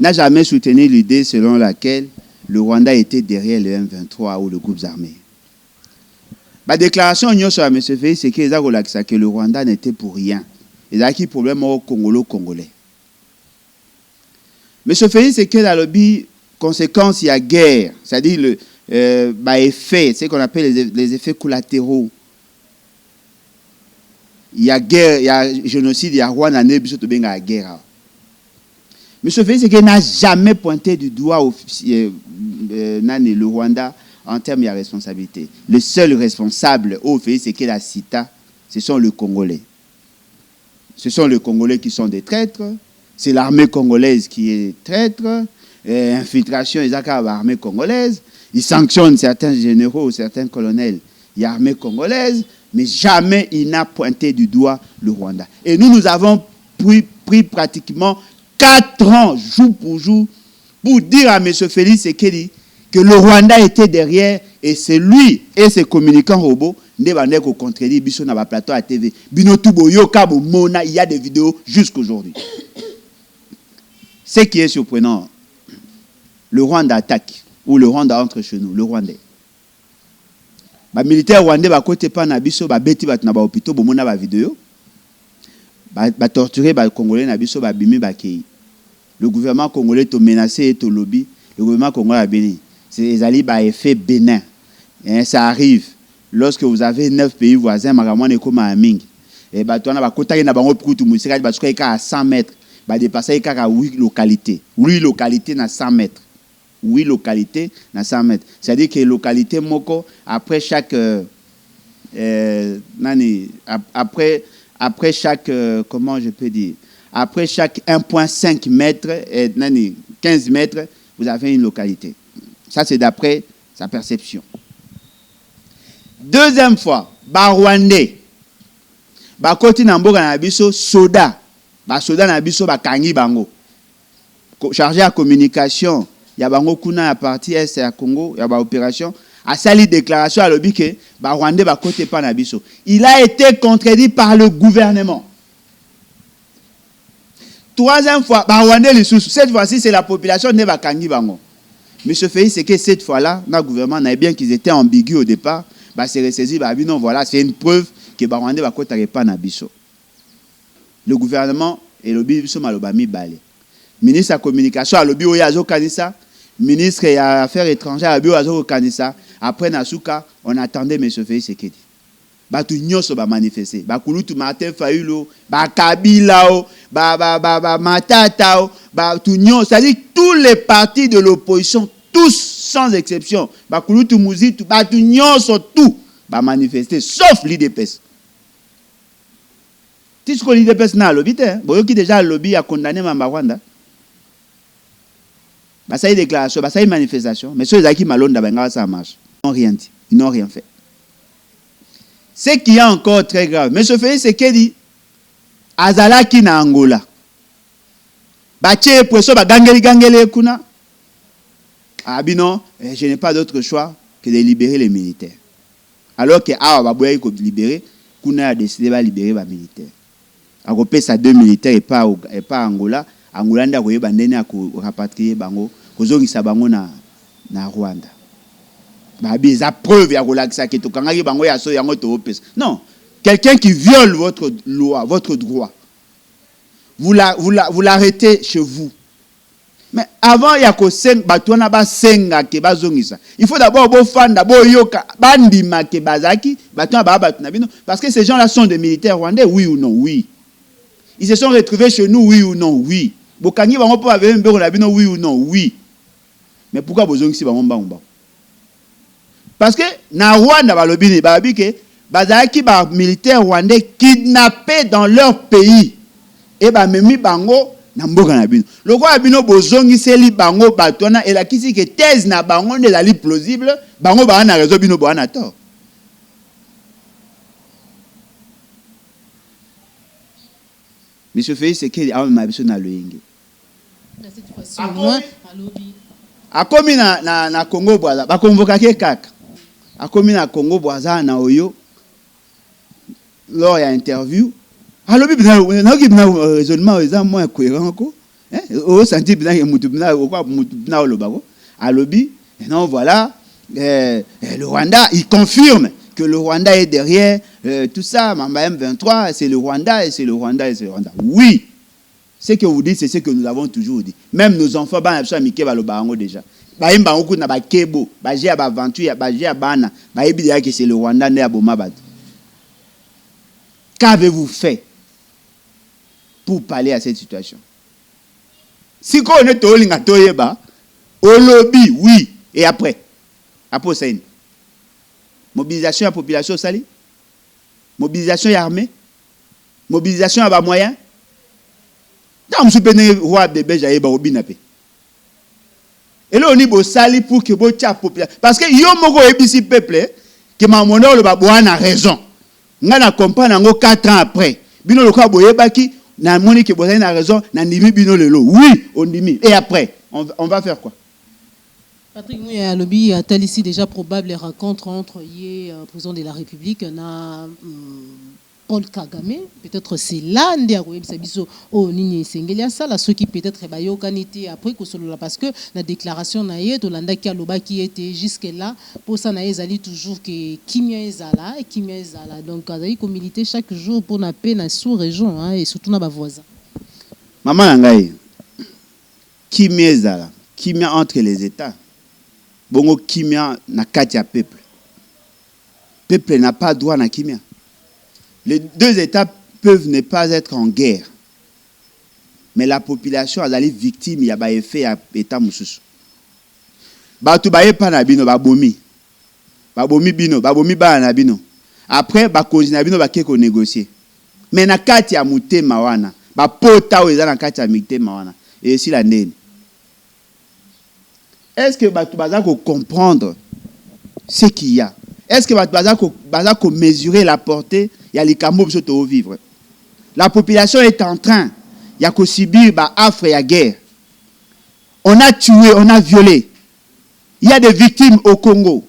n'a jamais soutenu l'idée selon laquelle le Rwanda était derrière le M23 ou le groupe armé. La déclaration sur M. Félix, c'est que le Rwanda n'était pour rien. Il y a un problème au Congolais. M. Félix, c'est que la lobby, conséquence, il y a guerre, c'est-à-dire le effet, c'est ce qu'on appelle les effets collatéraux. Il y a guerre, il y a génocide, il y a Rwanda, il y a guerre. M. Félix n'a jamais pointé du doigt le Rwanda en termes de responsabilité. Le seul responsable au Félix, c'est que la CITA, ce sont les Congolais. Ce sont les Congolais qui sont des traîtres. C'est l'armée congolaise qui est traître. Infiltration, ils ont l'armée congolaise. Ils sanctionnent certains généraux, certains colonels. Il y a l'armée congolaise, mais jamais il n'a pointé du doigt le Rwanda. Et nous avons pris pratiquement 4 ans, jour pour jour, pour dire à M. Félix Tshisekedi que le Rwanda était derrière et c'est lui et ses communicants robots qui ont contredit Bisso na plateau à TV. Il y a des vidéos jusqu'aujourd'hui. Ce qui est surprenant, le Rwanda attaque, ou le Rwanda entre chez nous, le Rwandais. Les militaires rwandais ne côté pas na Bisso, beti bat na ba hôpitaux, bomona ba vidéo. Ba torturer ba Congolais na Bisso, ba bimi ba kei. Le gouvernement congolais to menacé et to lobby. Le gouvernement congolais a béni. C'est ali ba effet bénin. Et ça arrive lorsque vous avez 9 pays voisins, magamwa ne koma amingi. Et ba tona ba kotaki na bango prutu musika ba tsuka à 100 mètres. Ba dépasser ka 8 localités. 8 localités na 100 mètres. 8 localités na 100 mètres. C'est-à-dire que localité moko après chaque après chaque comment je peux dire, après chaque 1,5 mètre, 15 mètres, vous avez une localité. Ça, c'est d'après sa perception. Deuxième fois, Rwandais, Koti Namboga Nabiso, Soda, Soda Nabiso, Kangi Bango, chargé à communication, il y a Bango Kuna à partie Est à Congo, il y a opération. A sali déclaration à l'objet que Rwandais va côté pas Nabiso. Il a été contredit par le gouvernement. troisième fois, cette fois-ci, c'est la population ne va kangi bango. Mais ce fait, c'est que cette fois-là, notre gouvernement, n'a bien qu'ils étaient ambigus au départ, c'est ressaisi, non, voilà, c'est une preuve que Rwanda va côté pas na biso. Le gouvernement et le biso malobami balé. Ministre de la communication, le bio yazo kanisa, ministre des affaires étrangères, le bio yazo kanisa. Après Nasuka, on attendait M. Félix Tshisekedi. Batu nyonso ba manifester. Ba kulutu Martin Fayulu, ba Kabila, ba Matata, ba tunyo, c'est-à-dire tous les partis de l'opposition, tous sans exception. Ba kulutu Muzitu, ba nyonso tout ba manifester sauf l'IDPS. Qu'est-ce que l'IDPS na lobby te? Boyo qui déjà lobby a condamné Mamba Rwanda. Bah ça y déclaration, bah ça y manifestation, mais ceux qui malonda benga ça marche. Ils n'ont rien dit, ils n'ont rien fait. Ce qui est encore très grave, mais ce fait c'est qu'il dit azalaki na Angola. Bah tché presso ba gangeli kuna. Ah bino, je n'ai pas d'autre choix que de libérer les militaires. Alors que ah ba boya ko libérer, kuna a décidé de libérer les militaires. A repé ça 2 militaires et pas Angola. Angola nda ko yeba ndene ko rapatrier bango kozongisa bango na Rwanda. Ba biza preuve ya kolakisa ke to kangaki bango ya so yango to opesa. Non, quelqu'un qui viole votre loi, votre droit. Vous l'arrêtez chez vous. Mais avant ya ko seng batwana ba senga ke bazongisa. Il faut d'abord bo fanda bo yoka bandima ke bazaki batwana ba batuna bino parce que ces gens-là sont des militaires rwandais, oui ou non? Oui. Ils se sont retrouvés chez nous, oui ou non? Oui. Bokangi bango po avec mbeko na bino, oui ou non? Oui. Mais pourquoi bozongisi bango mbamba? Parce que na Rwanda balobini babi ke bazaki ba militaires rwandais kidnappés dans leur pays et ba memi bango na mboka na bino. Lokwa bino bozongiseli bango batona et la kisi ke thèse na bango ne la li plausible, bango ba na raison bino ba na tort. Monsieur Félix Tshisekedi a ma biso na loyenge. Cette fois-ci au moins à lobby. A komi na Congo Brazza, ba convoqué kaka. A komi na Congo Brazza na Oyo. Lors y a interview. A lobby na ki na raisonnement eza moins cohérent ko. Au senti bien que mutu bina o kwa mutu bina lo bako. A lobby, non voilà, le Rwanda, il confirme que le Rwanda est derrière tout ça, Mamba M23, c'est le Rwanda et c'est le Rwanda et c'est le Rwanda. Oui, ce que vous dites, c'est ce que nous avons toujours dit. Même nos enfants, déjà. C'est le Rwanda. Qu'avez-vous fait pour parler à cette situation? Si on est au lobby, oui, et après c'est une mobilisation à la population sali, mobilisation à l'armée, mobilisation à bas moyens. Dans le soupené roi de Béja et Barobinape. Et là on est sali pour que vous la population. Parce que yo moko ebisi peuple que mamono le babouan a raison. Ngana comprendre ngo 4 ans après. Bino le kwa boyebaki na moni que boyena a raison na ndimi bino lelo. Oui, on dimi. Et après, on va faire quoi? Patrick Mouya lobby a-t-il ici déjà probable les rencontres entre le président de la République et Paul Kagame? Peut-être c'est là au Nini Sengelia ça ceux qui peut-être bayo kanité après que cela parce que la déclaration naie de l'anda qui était jusque là pour ça naie zali toujours que kimia ezala donc azali ko militer chaque jour pour la paix na sous-région et surtout na ba voisins. Maman ngai kimia ezala kimia entre les États. Bongo kimia na kati ya peuple. Peuple n'a pas droit na kimia. Les 2 États peuvent ne pas être en guerre. Mais la population a été victime, il y a des effets à l'État moussous. Batu baye pa na bino babomi. Babomi bino, babomi ba na bino. Après ba continuer bino ba keko négocier. Mais na kati ya mutema wana, ba pota o eza na kati ya mutema wana. Et si la nene. Est-ce que batu baza ko comprendre ce qu'il y a? Est-ce que batu baza ko mesurer la portée? Il y a les cambo au vivre. La population est en train, il y a que subir bah affre et guerre. On a tué, on a violé. Il y a des victimes au Congo.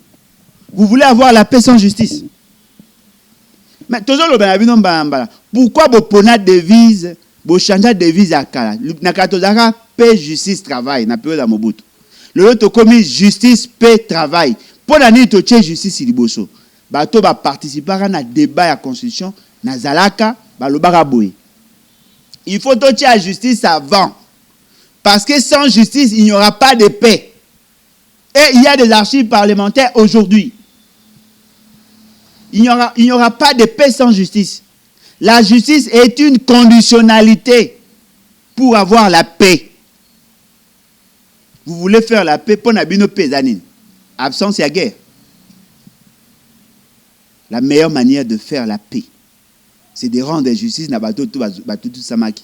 Vous voulez avoir la paix sans justice? Mais toujours le pourquoi vous prenez devise, Bo changer devise à kala. Na katozaka paix, justice, travail. Na période à Mobutu. Le lot commis justice, paix, travail. Pour l'année to tche justice liboso. Bato ba participer à un débat à la constitution. Na zalaka ba lo baraboui. Il faut toucher à la justice avant. Parce que sans justice, il n'y aura pas de paix. Et il y a des archives parlementaires aujourd'hui. Il n'y aura pas de paix sans justice. La justice est une conditionnalité pour avoir la paix. Vous voulez faire la paix pour n'abino pézanine. Absence, il y a guerre. La meilleure manière de faire la paix, c'est de rendre justice na bato tout samaki.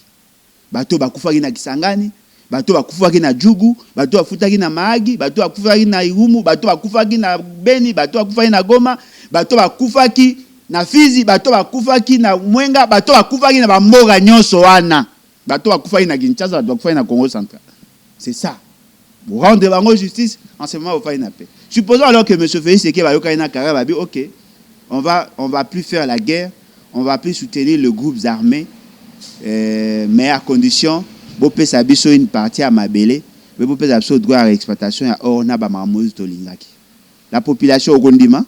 Bato bakufaki na Kisangani, bato bakufaki na Djugu, bato bakufaki na Mahagi, bato bakufaki na Irumu, bato bakufaki na Beni, bato bakufaki na Goma, bato bakufaki na Fizi, bato bakufaki na Mwenga, bato bakufaki na bamboga nyonso wana. Bato bakufaki na Kinshasa, bato bakufaki na Congo central. C'est ça. Pour rendre bango justice, en ce moment, vous faites une paix. Supposons alors que M. Félix Sekei va dit ok, on va plus faire la guerre, on va plus soutenir le groupe armé, mais à condition, vous pouvez s'abisso une partie à Mabele, mais vous pouvez s'abisso droit à l'exploitation à Orna Bamamouz Tolingaki. La population au Gondima,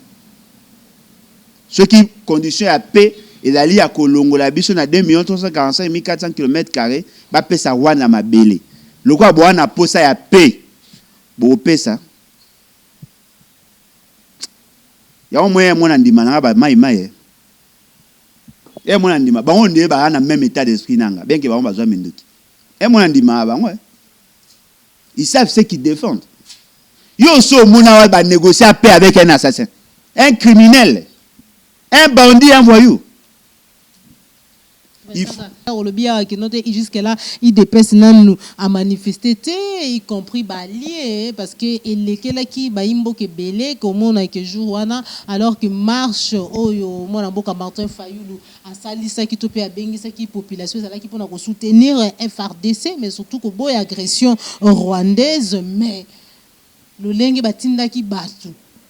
ce qui conditionne à paix, et la ligne à Kolongo, la biso na 2 345 400 km², va payer sa wana Mabele. Le quoi boana posa ya paix. Bo pesa. Ya o moyen mon andima na ba mai. E mon andima ba on ne ba na même état d'esprit nanga bien que ba on ba zo mendoki. E mon andima ba ngwe. Ils savent ce qu'ils défendent. Yo so mona wa ba négocier paix avec un assassin, un criminel, un bandit, un voyou. Jusque-là, il dépêche nous à manifester, y compris Balié, parce que les qui baimbo que belé, comme on a que jour alors que marche au mon amboka Martin Fayoulou à Salissa qui topé à Bengisa qui population là qui pour soutenir FRDC, mais surtout que boy agression rwandaise, mais le lengue batinda qui batu.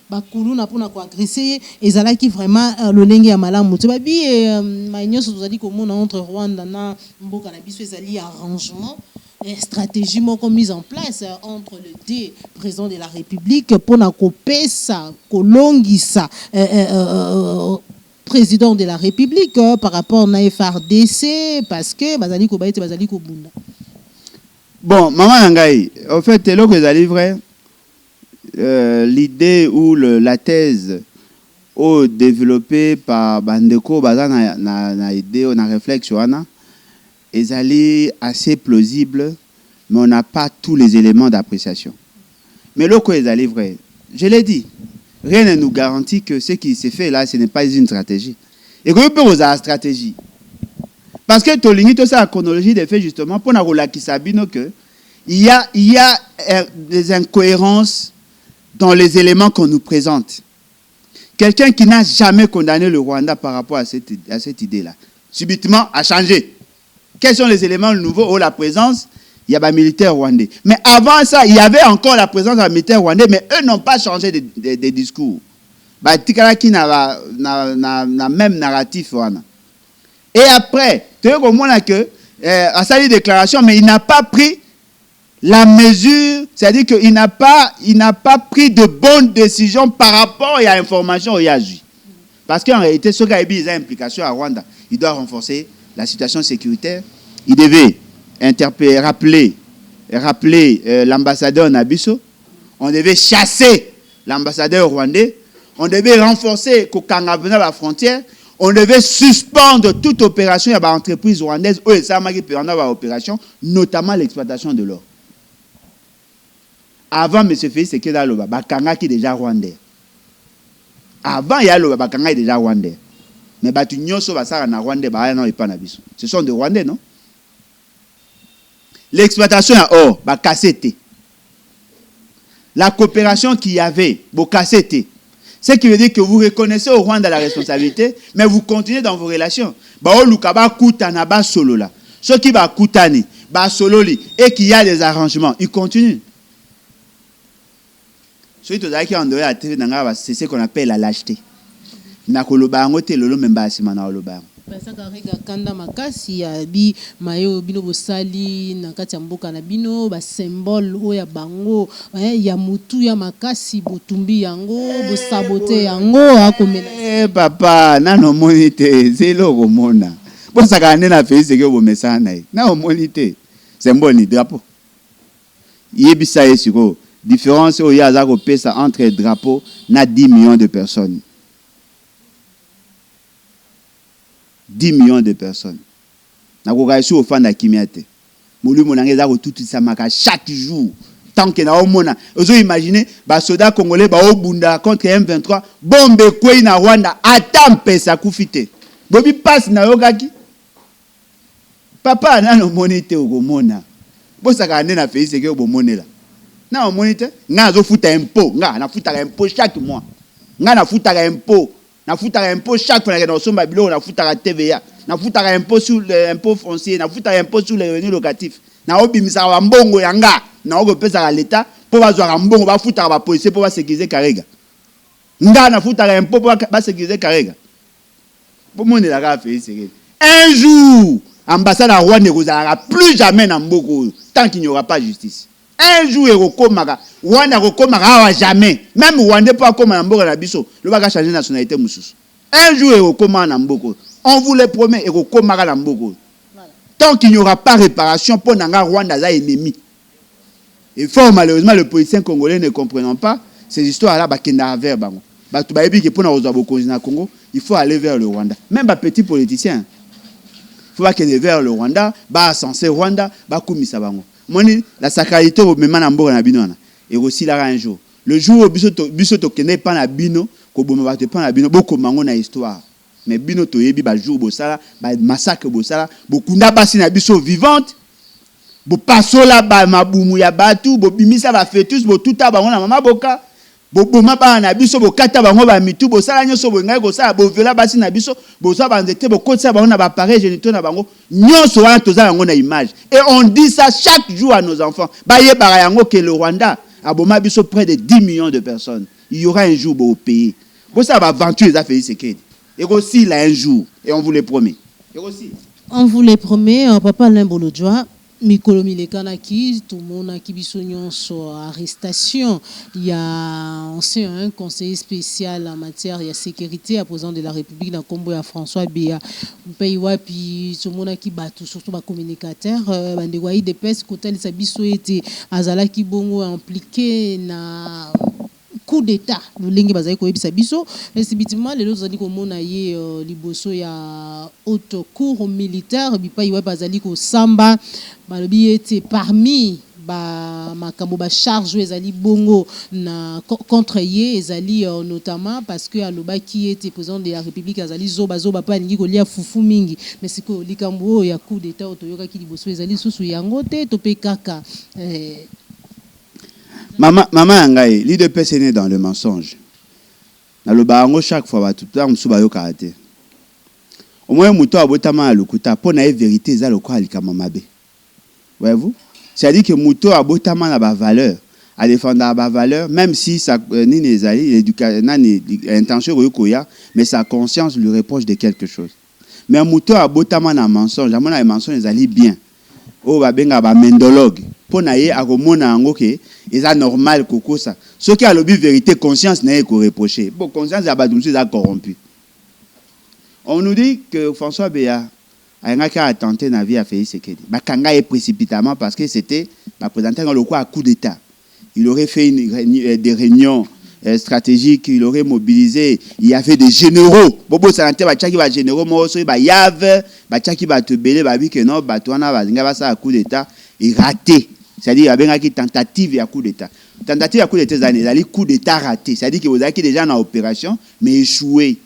Bakulu na pona ko agresser ezalaki vraiment le lenge ya malamu to babi manyoso tozali komona entre Rwanda na mboka na biso ezali arrangement et stratégie moko mise en place entre le deux président de la République pona ko pesa kolongisa président de la République par rapport na FRDC parce que bazali ko baite bazali ko bunda. Bon, maman ngai, en fait lo que ezali vrai. L'idée ou la thèse développée par Bandeko na idée ou na réflexion est assez plausible, mais on n'a pas tous les éléments d'appréciation. Mais le est allé vrai. Je l'ai dit, rien ne nous garantit que ce qui s'est fait là, ce n'est pas une stratégie. Et que vous pouvez la stratégie. Parce que tu limites ça à la chronologie des faits justement pour la Kisabino que il y a des incohérences dans les éléments qu'on nous présente. Quelqu'un qui n'a jamais condamné le Rwanda par rapport à cette idée-là, subitement a changé. Quels sont les éléments nouveaux? Oh, la présence, il y a des militaires rwandais. Mais avant ça, il y avait encore la présence des militaires rwandais, mais eux n'ont pas changé de discours. Tikala qui n'a même narratif. Et après, tu vois comment que à sa déclaration, mais il n'a pas pris la mesure, c'est-à-dire qu'il n'a pas pris de bonnes décisions par rapport à l'information où il a agi. Parce qu'en réalité, ce gars a une implication à Rwanda. Il doit renforcer la situation sécuritaire. Il devait rappeler l'ambassadeur Nabiso. On devait chasser l'ambassadeur rwandais. On devait renforcer Kokanga venant à la frontière. On devait suspendre toute opération à l'entreprise rwandaise où ça m'a pendant l'opération, notamment l'exploitation de l'or. Avant M. Félix Sekei Loba, Bakanga qui est déjà rwandais. Avant, il y a le Bakanga qui est déjà rwandais. Mais Batu Nyoso Basara na Rwandais, ce sont des Rwandais, non? L'exploitation à or, Bakassete. La coopération qu'il y avait, Bokassete. Ce qui veut dire que vous reconnaissez au Rwanda la responsabilité, mais vous continuez dans vos relations. Bao Lukaba Kutana Ba Solo là. Ceux qui va Kutani, Ba Sololi, et qu'il y a des arrangements, ils continuent. C'est ce qu'on appelle la lâcheté. basaka rega kanda makasi ya bi mayo bino bosali na kati ya mboka na bino ba symbole oya bango ya mutu ya makasi botumbi yango bosabote yango akomela papa nano monite zelo komona bosaka nena fezi ke bomesana na omonite symbole ni drapeau yebisa yesiko différence oya za ko pesa entre drapeau na 10 millions de personnes. 10 millions de personnes. Na ko ga au fan da kimiate. Molu monanga za ko tutisa maka chaque jour. Tant que na omona, ozo imaginer ba soda congolais ba obunda contre M23, bombe kwei na Rwanda atam pesa kufite. Bobi passe na yokaki. Papa na no monite okomona. Bosaka ande na fezi ke obomonela. Na monite, nga zo futa impôt, nga na futa impôt chaque mois. Nga na futa impôt. Na futaka impôt chaque fois na somba bilo na futaka TVA na futaka impôt sur l'impôt foncier na futaka impôt sur les revenus locatifs na obimisa ba mbongo yanga na okopesa ka l'état po bazwa mbongo ba futaka ba police po ba sécuriser karega nga na futaka impôt po ba sécuriser karega po monde la ka fait c'est un jour ambassade à Rwanda kozala plus jamais na mboko tant qu'il n'y aura pas justice. Un jour ekokomaka Rwanda kokomaka awa jamais même Rwanda pas comme na mboka na biso le ba changer nationalité mususu un jour ekokoma na mboko on vous le promet ekokomaka na mboko tant qu'il n'y aura pas réparation pour nanga Rwanda za ennemi. Et fort malheureusement le politicien congolais ne comprenant pas ces histoires là ba kenda vers bango ba to ba yebi ke pona ozwa bokonzi na Congo il faut aller vers le Rwanda même ba petit politicien il faut pas qu'il vers le Rwanda ba censé Rwanda ba kumisa bango. Moni la sacralité au même na mboka na bino na et aussi là un jour le jour où biso to kende pas na bino ko boma ba te pas na bino boko mango na histoire mais bino to yebi ba jour bo sala ba massacre bo sala bo kunda basi na biso vivante bo pasola ba mabumu ya batu bo bimisa ba fetus bo tuta bango na mama boka bo boma ba na biso bo kata bango ba mitu bo sala nyoso bo ngai ko sala bo viola basi na biso bo sa ba ndete bo kotsa bango na ba appareil génitaux na bango nyoso wana toza yango na image et on dit ça chaque jour à nos enfants ba yebara yango que le Rwanda a boma biso près de 10 millions de personnes il y aura un jour bo pays bo sa ba aventure za Félix Sekedi et aussi là un jour et on vous le promet et aussi on vous le promet papa Limbolodjoa mikolo milekanaki tomonaki biso nyonso arrestation il y a ancien conseiller spécial en matière de sécurité à président de la République na kombo ya François Béa mpei wapi tomonaki bato surtout ba communicateur bande wa IDPS kotalisa biso ete azalaki bongo impliqué na coup d'état lolenge bazali koyebisa biso effectivement les autres zali komona ye liboso ya haute cour militaire bipai wa bazali ko samba balobi ete parmi ba makambo ba charge ezali bongo na contre ye ezali notamment parce que alobaki ete président de la République azali zoba pa alingi kolia fufu mingi mais siko likambo ya coup d'état otoyokaki liboso ezali susu yango te to pe kaka Maman Ngaï, l'IDPS est né dans le mensonge. Dans le barango, chaque fois, tout le monde a karaté. Au moins, mouton a botama à l'okuta pour na vérité, ça le quoi alikamamabe. Voyez-vous? C'est-à-dire que mouton a botama na ba valeur, à défendre la valeur, même si ça ni les alliés, l'éducation, ni l'intention mais sa conscience lui reproche de quelque chose. Mais mouton a botama na mensonge, à mon avis, mensonge les alliés bien. Oh, ba benga ba mendologue. Pour naïe à romona ango que c'est normal koko ça. Ce qui a le but vérité conscience n'est qu'au reprocher. Bon conscience a pas tout ça corrompu. On nous dit que François Béa a un tenté na vie à Félix Sekedi. Ba kanga est précipitamment parce que c'était ba présenté dans le quoi à coup d'état. Il aurait fait des réunions stratégiques, il aurait mobilisé, il y avait des généraux. Bobo santé ba tchaki ba généraux mo so ba yave ba tchaki ba te belé ba bi que non ba toana ba nga ba ça à coup d'état et raté. C'est-à-dire il y avait une tentative à coup d'état. Tentative à coup d'état, c'est-à-dire coup d'état raté. C'est-à-dire que vous avez déjà en opération, mais échoué.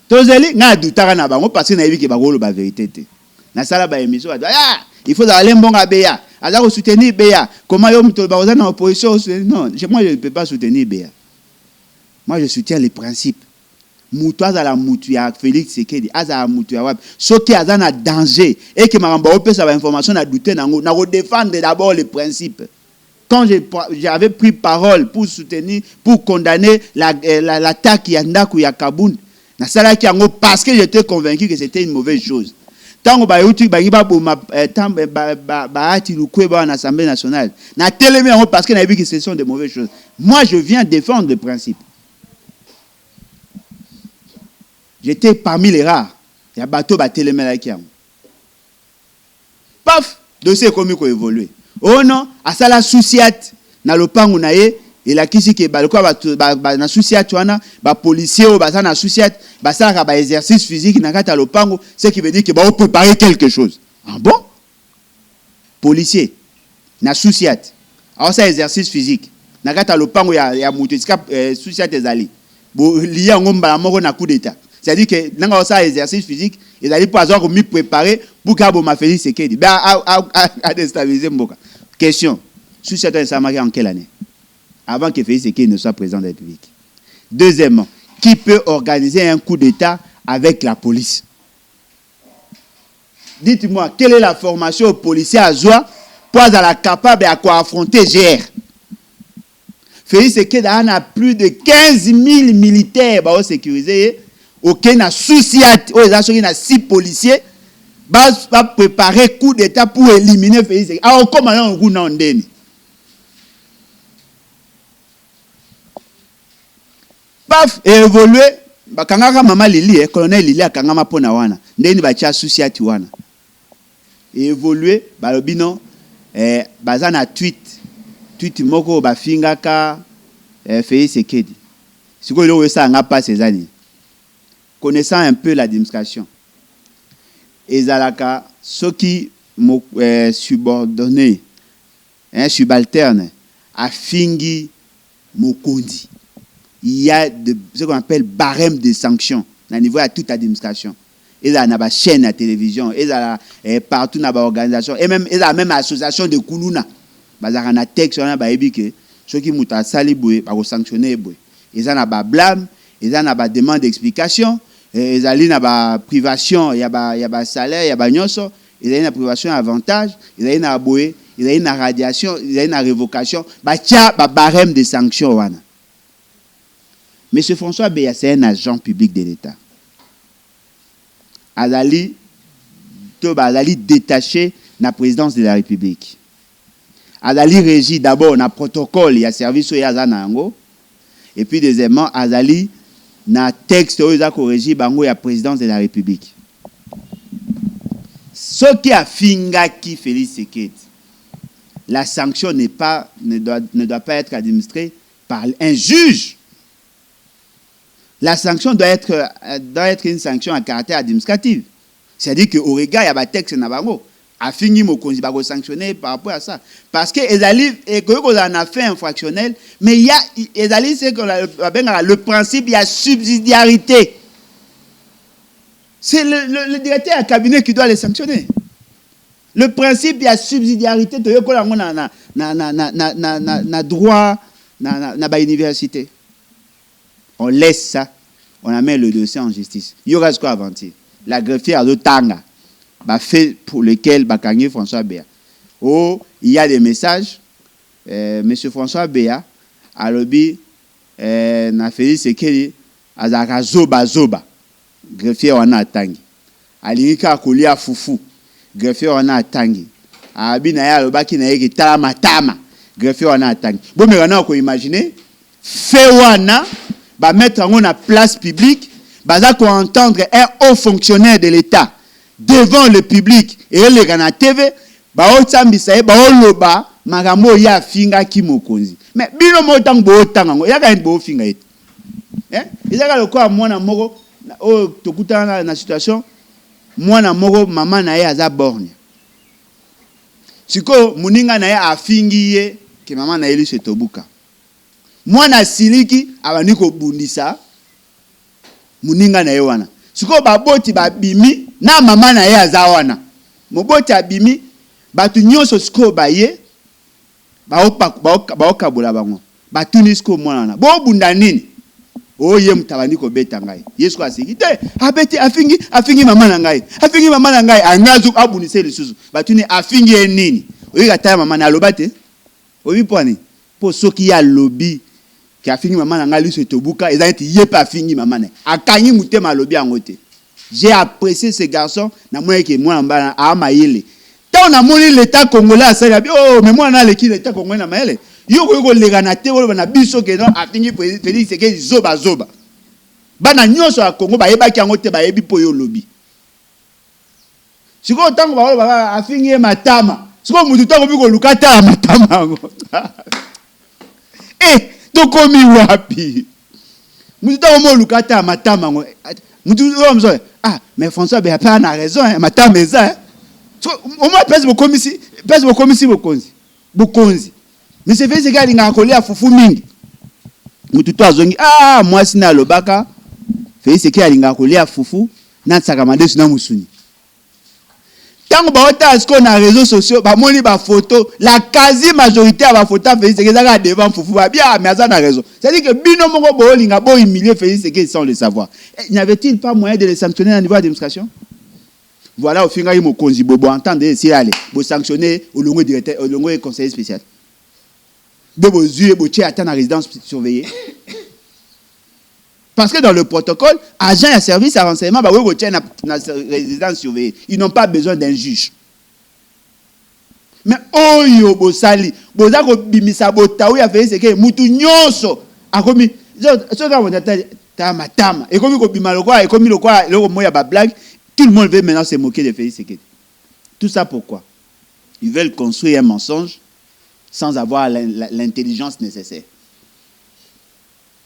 Tous les gens doutara na bango parce que na yebi ke ba la vérité te. Na sala ba émission il faut aller bon à Béa. Alors soutenir Béa. Comment yo mto ba na opposition non, moi je ne peux pas soutenir Béa. Moi je soutiens les principes. Moutoise à la moutuya Félix Sekedi aza moutuya wab ce qui a un danger et que maramba opesa ba information na douter nango na défendre d'abord les principes. Quand j'avais pris parole pour soutenir pour condamner l'attaque ya ndaku ya Kaboun Na sala ki yango parce que j'étais convaincu que c'était une mauvaise chose. Tango ba yuti ba yiba boma ba ati lukwe ba na Assemblée nationale. Na telemi yango parce que na yebi que ce sont des mauvaises choses. Moi je viens défendre le principe. J'étais parmi les rares. Il y a bateau ba telemi la ki yango. Paf, dossier comme ko évoluer. Oh non, asala souciat na lopangu na ye. Et la kisi ke ba lekwa ba na souciat wana ba policier ou ba na souciat ba ça ba exercice physique na kata lopango, ce qui veut dire que ba préparer quelque chose. Ah bon? Policier na souciat. Alors ça exercice physique. Na kata lopango ya mutu ska souciat ezali. Bo lié ngomba moko na coup d'état. C'est-à-dire que nanga ça exercice physique, ils allaient pas avoir mis préparer pour ka bo ma Félix Sekedi. Ba a déstabiliser mboka. Question. Souciat ça marqué en quelle année? Avant que Félix Sekedi ne soit président de la République. Deuxièmement, qui peut organiser un coup d'État avec la police? Dites-moi, quelle est la formation aux policiers à Zoua pour être capable d'affronter GR? Félix Sekedi a plus de 15 000 militaires sécurisés. Aucun n'a souci à 6 policiers va préparer coup d'État pour éliminer Félix Sekedi. Alors, comment on a un paf évoluer bakangaka mama Lili colonel Lili akangama pona wana ndeni bacha souciati wana évoluer balobino bazana tweet moko bafingaka Félix Sekedi siko ile wesa nga pas ces années connaissant un peu l'administration ezalaka soki subordonné subalterne afingi mokondi. Il y a ce qu'on appelle barème de sanctions au niveau de toute administration. Il y a une chaîne à télévision, il y a partout dans l'organisation, et même il y a même association de Koulouna. Il y a un texte qui ceux qui ont saliboué, ils sanctionner. Il y a un blâme, il y a une demande d'explication, il y a une privation, il y a un salaire, il y a un nyonso, il y a une privation d'avantage, il y a une aboué, il y a une radiation, il y a une révocation. Il y a un barème de sanctions. Monsieur François Beya, c'est un agent public de l'État. Azali détaché de la présidence de la République. Azali régit d'abord dans le protocole, il y a service au Yazanango. Et puis deuxièmement, Azali dans le texte où il y a régit la présidence de la République. Ce qui a fingaki Félix Sekedi, la sanction ne doit pas être administrée par un juge. La sanction doit être une sanction à caractère administratif. C'est-à-dire qu'au regard, il y a un texte dans le a fini mon conseil va sanctionner par rapport à ça. Parce que qu'on a fait infractionnel, mais il y a le principe, il y a subsidiarité. C'est le directeur du cabinet qui doit les sanctionner. Le principe, il y a subsidiarité. Tu as droit dans l'université. On laisse ça, on amène le dossier en justice. Il y aura ce qu'on a inventé. La greffière de Tanga, fait pour lequel Bakangé François Beya. Oh, il y a des messages. Monsieur François Beya a lobby na Félix Sekedi azaka zoba. Greffière on a tangi. Alingika kolia fufu. Greffière on a tangi. Abi na ya lobaki na yeki tama. Greffière on a tangi. Bon mais on a imaginer fait wana ba mettre en la place publique, baza ko entendre un haut fonctionnaire de l'État devant le public et le gana TV, ba otambisa ba oloba magambo ya finga ki mokonzi. Mais bino motang bo tango ya ka bo finga et. Ezaka lokwa mwana moko o tokutana na situation mwana moko mama na ye aza borgne. Siko muninga na ye afingi ye ke mama na ye li tobuka. Mwana siliki abaniko bundisa muninga na ye wana. Siko baboti babimi na mama na ye aza wana. Moboti abimi batu nyonso siko baye baokabula bango. Batuni siko mwana na. Bo bunda nini? Oye mutabaniko beta ngai. Yesu asiki te abeti afingi mama na ngai. Afingi mama na ngai angazu abunise lisusu. Batuni afingi nini? Oyi kataya mama na lobate. Oyi pwani. Po soki ya lobby qui a fini maman nanga lui tobuka et zati yé pas fini maman ne akanyi mutema lobi angote. J'ai apprécié ce garçon na moi que moi en a maïle. Tant on a moni l'état congolais ça ya oh mais moi na l'état congolais na maïle. Yo ko lega na te wala na biso ke non a fini Félix Tshisekedi zoba zoba. Bana nyonso ya Congo ba yeba ki angote ba yebi po yo lobi. Siko tango ba a fini matama. Siko mutu tango biko lukata matama ngo. Eh tokomi wapi? Mutu tango mo lukata matama ngo. Mutu omzo ah mais François ben pas na raison hein matama eza hein. So au moins pèse bokomisi bokonzi. Mais c'est fait ce gars il a collé à fufu mingi. Mutu to azongi ah moi sina lobaka. Fait ce qu'il a collé à fufu na tsakamande sina musuni. Tant que on a réseaux sociaux, bah moni ba photo, la quasi majorité à ba photo Félix Tshisekedi ça devant fufu ba bien mais ça na raison. C'est-à-dire que bino mongo bo linga bo humilier Félix Tshisekedi sans le savoir. N'y avait-il pas moyen de les sanctionner à niveau d'administration? Voilà au final mo konzi bobo entendre si aller, bo sanctionner au longo directeur, au longo conseiller spécial. De vos yeux bo tché attendre la résidence surveillée. Parce que dans le protocole, agent et service à renseignement, bah oui, vous tiens la résidence surveillée. Ils n'ont pas besoin d'un juge. Mais oh yo bosali, bozako bimisa botaou ya fait c'est que mutu nyonso a commis. Ce gars on tama tama. Et comme ko bimalo quoi, et comme le quoi, le moya ba blague, tout le monde veut maintenant se moquer de Félix Tshisekedi. Tout ça pourquoi? Ils veulent construire un mensonge sans avoir l'intelligence nécessaire.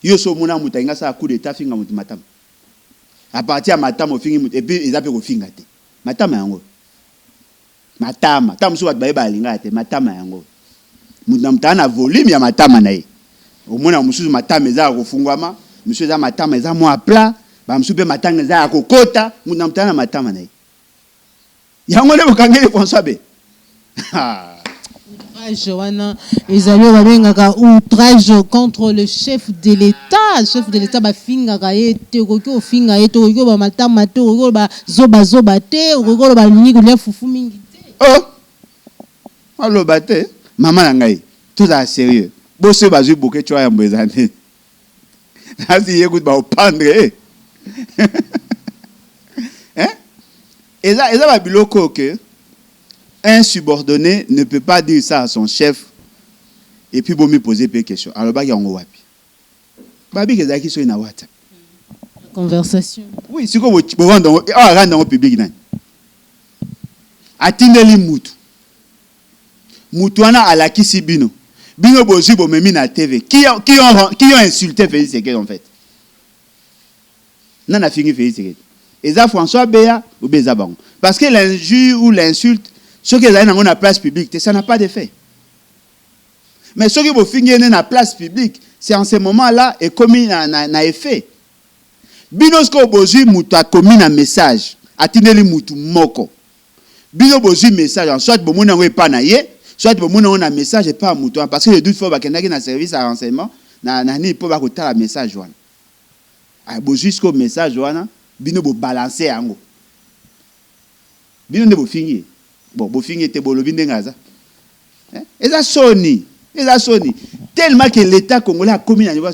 Yo so mona muta sa coup d'état finga mutu matama. À partir de matama fingi mutu et puis ils appellent ko finga te. Matama yango. Matama, tam so bat ba linga te matama yango. Mutu mutana volume ya matama na ye. Au mona mususu matama eza ko fungwama, mususu eza matama eza mo apla, ba mususu pe matanga eza ko kota, mutu mutana matama na ye. Yango le bokangeli François be. Joanna, outrage contre le chef de l'État. Le chef de l'État ba finga kaye te ko finga ye to ko ba matama to ko ba zoba te ko ba ningo le fufu mingi te. Oh. Allo bate. Maman na ngai. Tout ça sérieux. Bo se ba zu boke tu ya mbezane. Asi écoute ba opandre. Hein? Et là ba biloko que un subordonné ne peut pas dire ça à son chef et puis bon me poser des questions. Alors bah yango wapi. Babi kezaki so ina WhatsApp. Conversation. Oui, si ko bo rendre au public nan. Atindeli mutu. Mutu ana alakisi bino. Bino bozi bo memi na TV. Qui ont insulté Félix Tshisekedi en fait. Nana fini Félix Tshisekedi. Et ça François Béa ou Bézabango. Parce que l'injure ou l'insulte ce qui est dans la place publique, ça n'a pas d'effet. Mais ce qui est fini dans la place publique, c'est en ce moment-là et commis na effet. Binosko bozi mutu a commis un message, atineli mutu moko. Bino bozi message, soit bomuna we pa na ye, soit bomuna on a message et pas mutu parce que le doute faut ba kendaki na service à renseignement, na ni po ba ko tala message wana. A bozi sko message wana, bino bo balancer yango. Bino ne bo fini. Bon, bofingi était bolobi ndengaza. Eza soni. Tellement que l'État congolais a commis à niveau.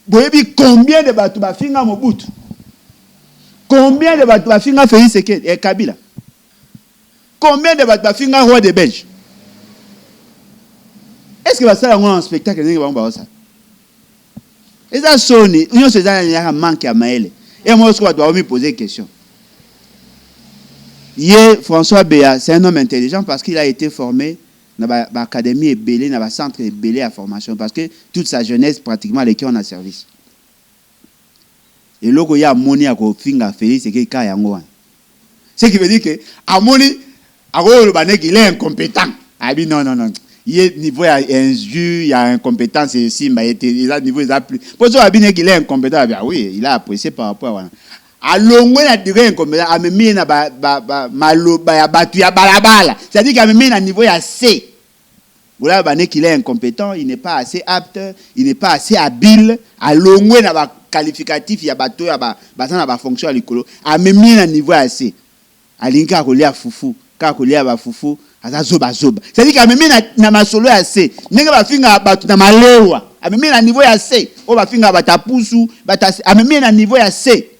Boyebi combien de bateaux bafinga Mobutu? Combien de bateaux bafinga Félix Tshisekedi et Kabila? Combien de bateaux bafinga roi des Belges? Est-ce que va ça un spectacle ndenga ba ça? Eza soni, union se za ya manque à maele. Et moi je dois me poser une question. Hier, François Béa, c'est un homme intelligent parce qu'il a été formé dans l'académie Ebélé, dans le centre Ebélé à formation, parce que toute sa jeunesse, pratiquement, elle est en service. Et là, il y a Moni à Kofinga Félix, c'est qu'il y a un. Ce qui veut dire que Amoni, il est incompétent. Ah oui, non. Il y a niveau injure, il y a incompétence ici, mais il a niveau plus. Pour ça, il est incompétent. Oui, il a apprécié par rapport à. Alongwe na degré incompétent amemi na maloba ya batu ya balabala, c'est-à-dire qu'amemi na niveau ya C. Voilà bané qu'il est incompétent, il n'est pas assez apte, il n'est pas assez habile. Alongwe na ba qualificatif ya batu ya ba na ba fonction likolo amemi na niveau ya C. Alinka kolia fufu, ka kolia ba fufu, asa zoba. C'est-à-dire qu'amemi na masolo ya C. Nenga ba finga batu na malewa. amemi na niveau ya C o ba finga bata pusu bata amemi na niveau ya C.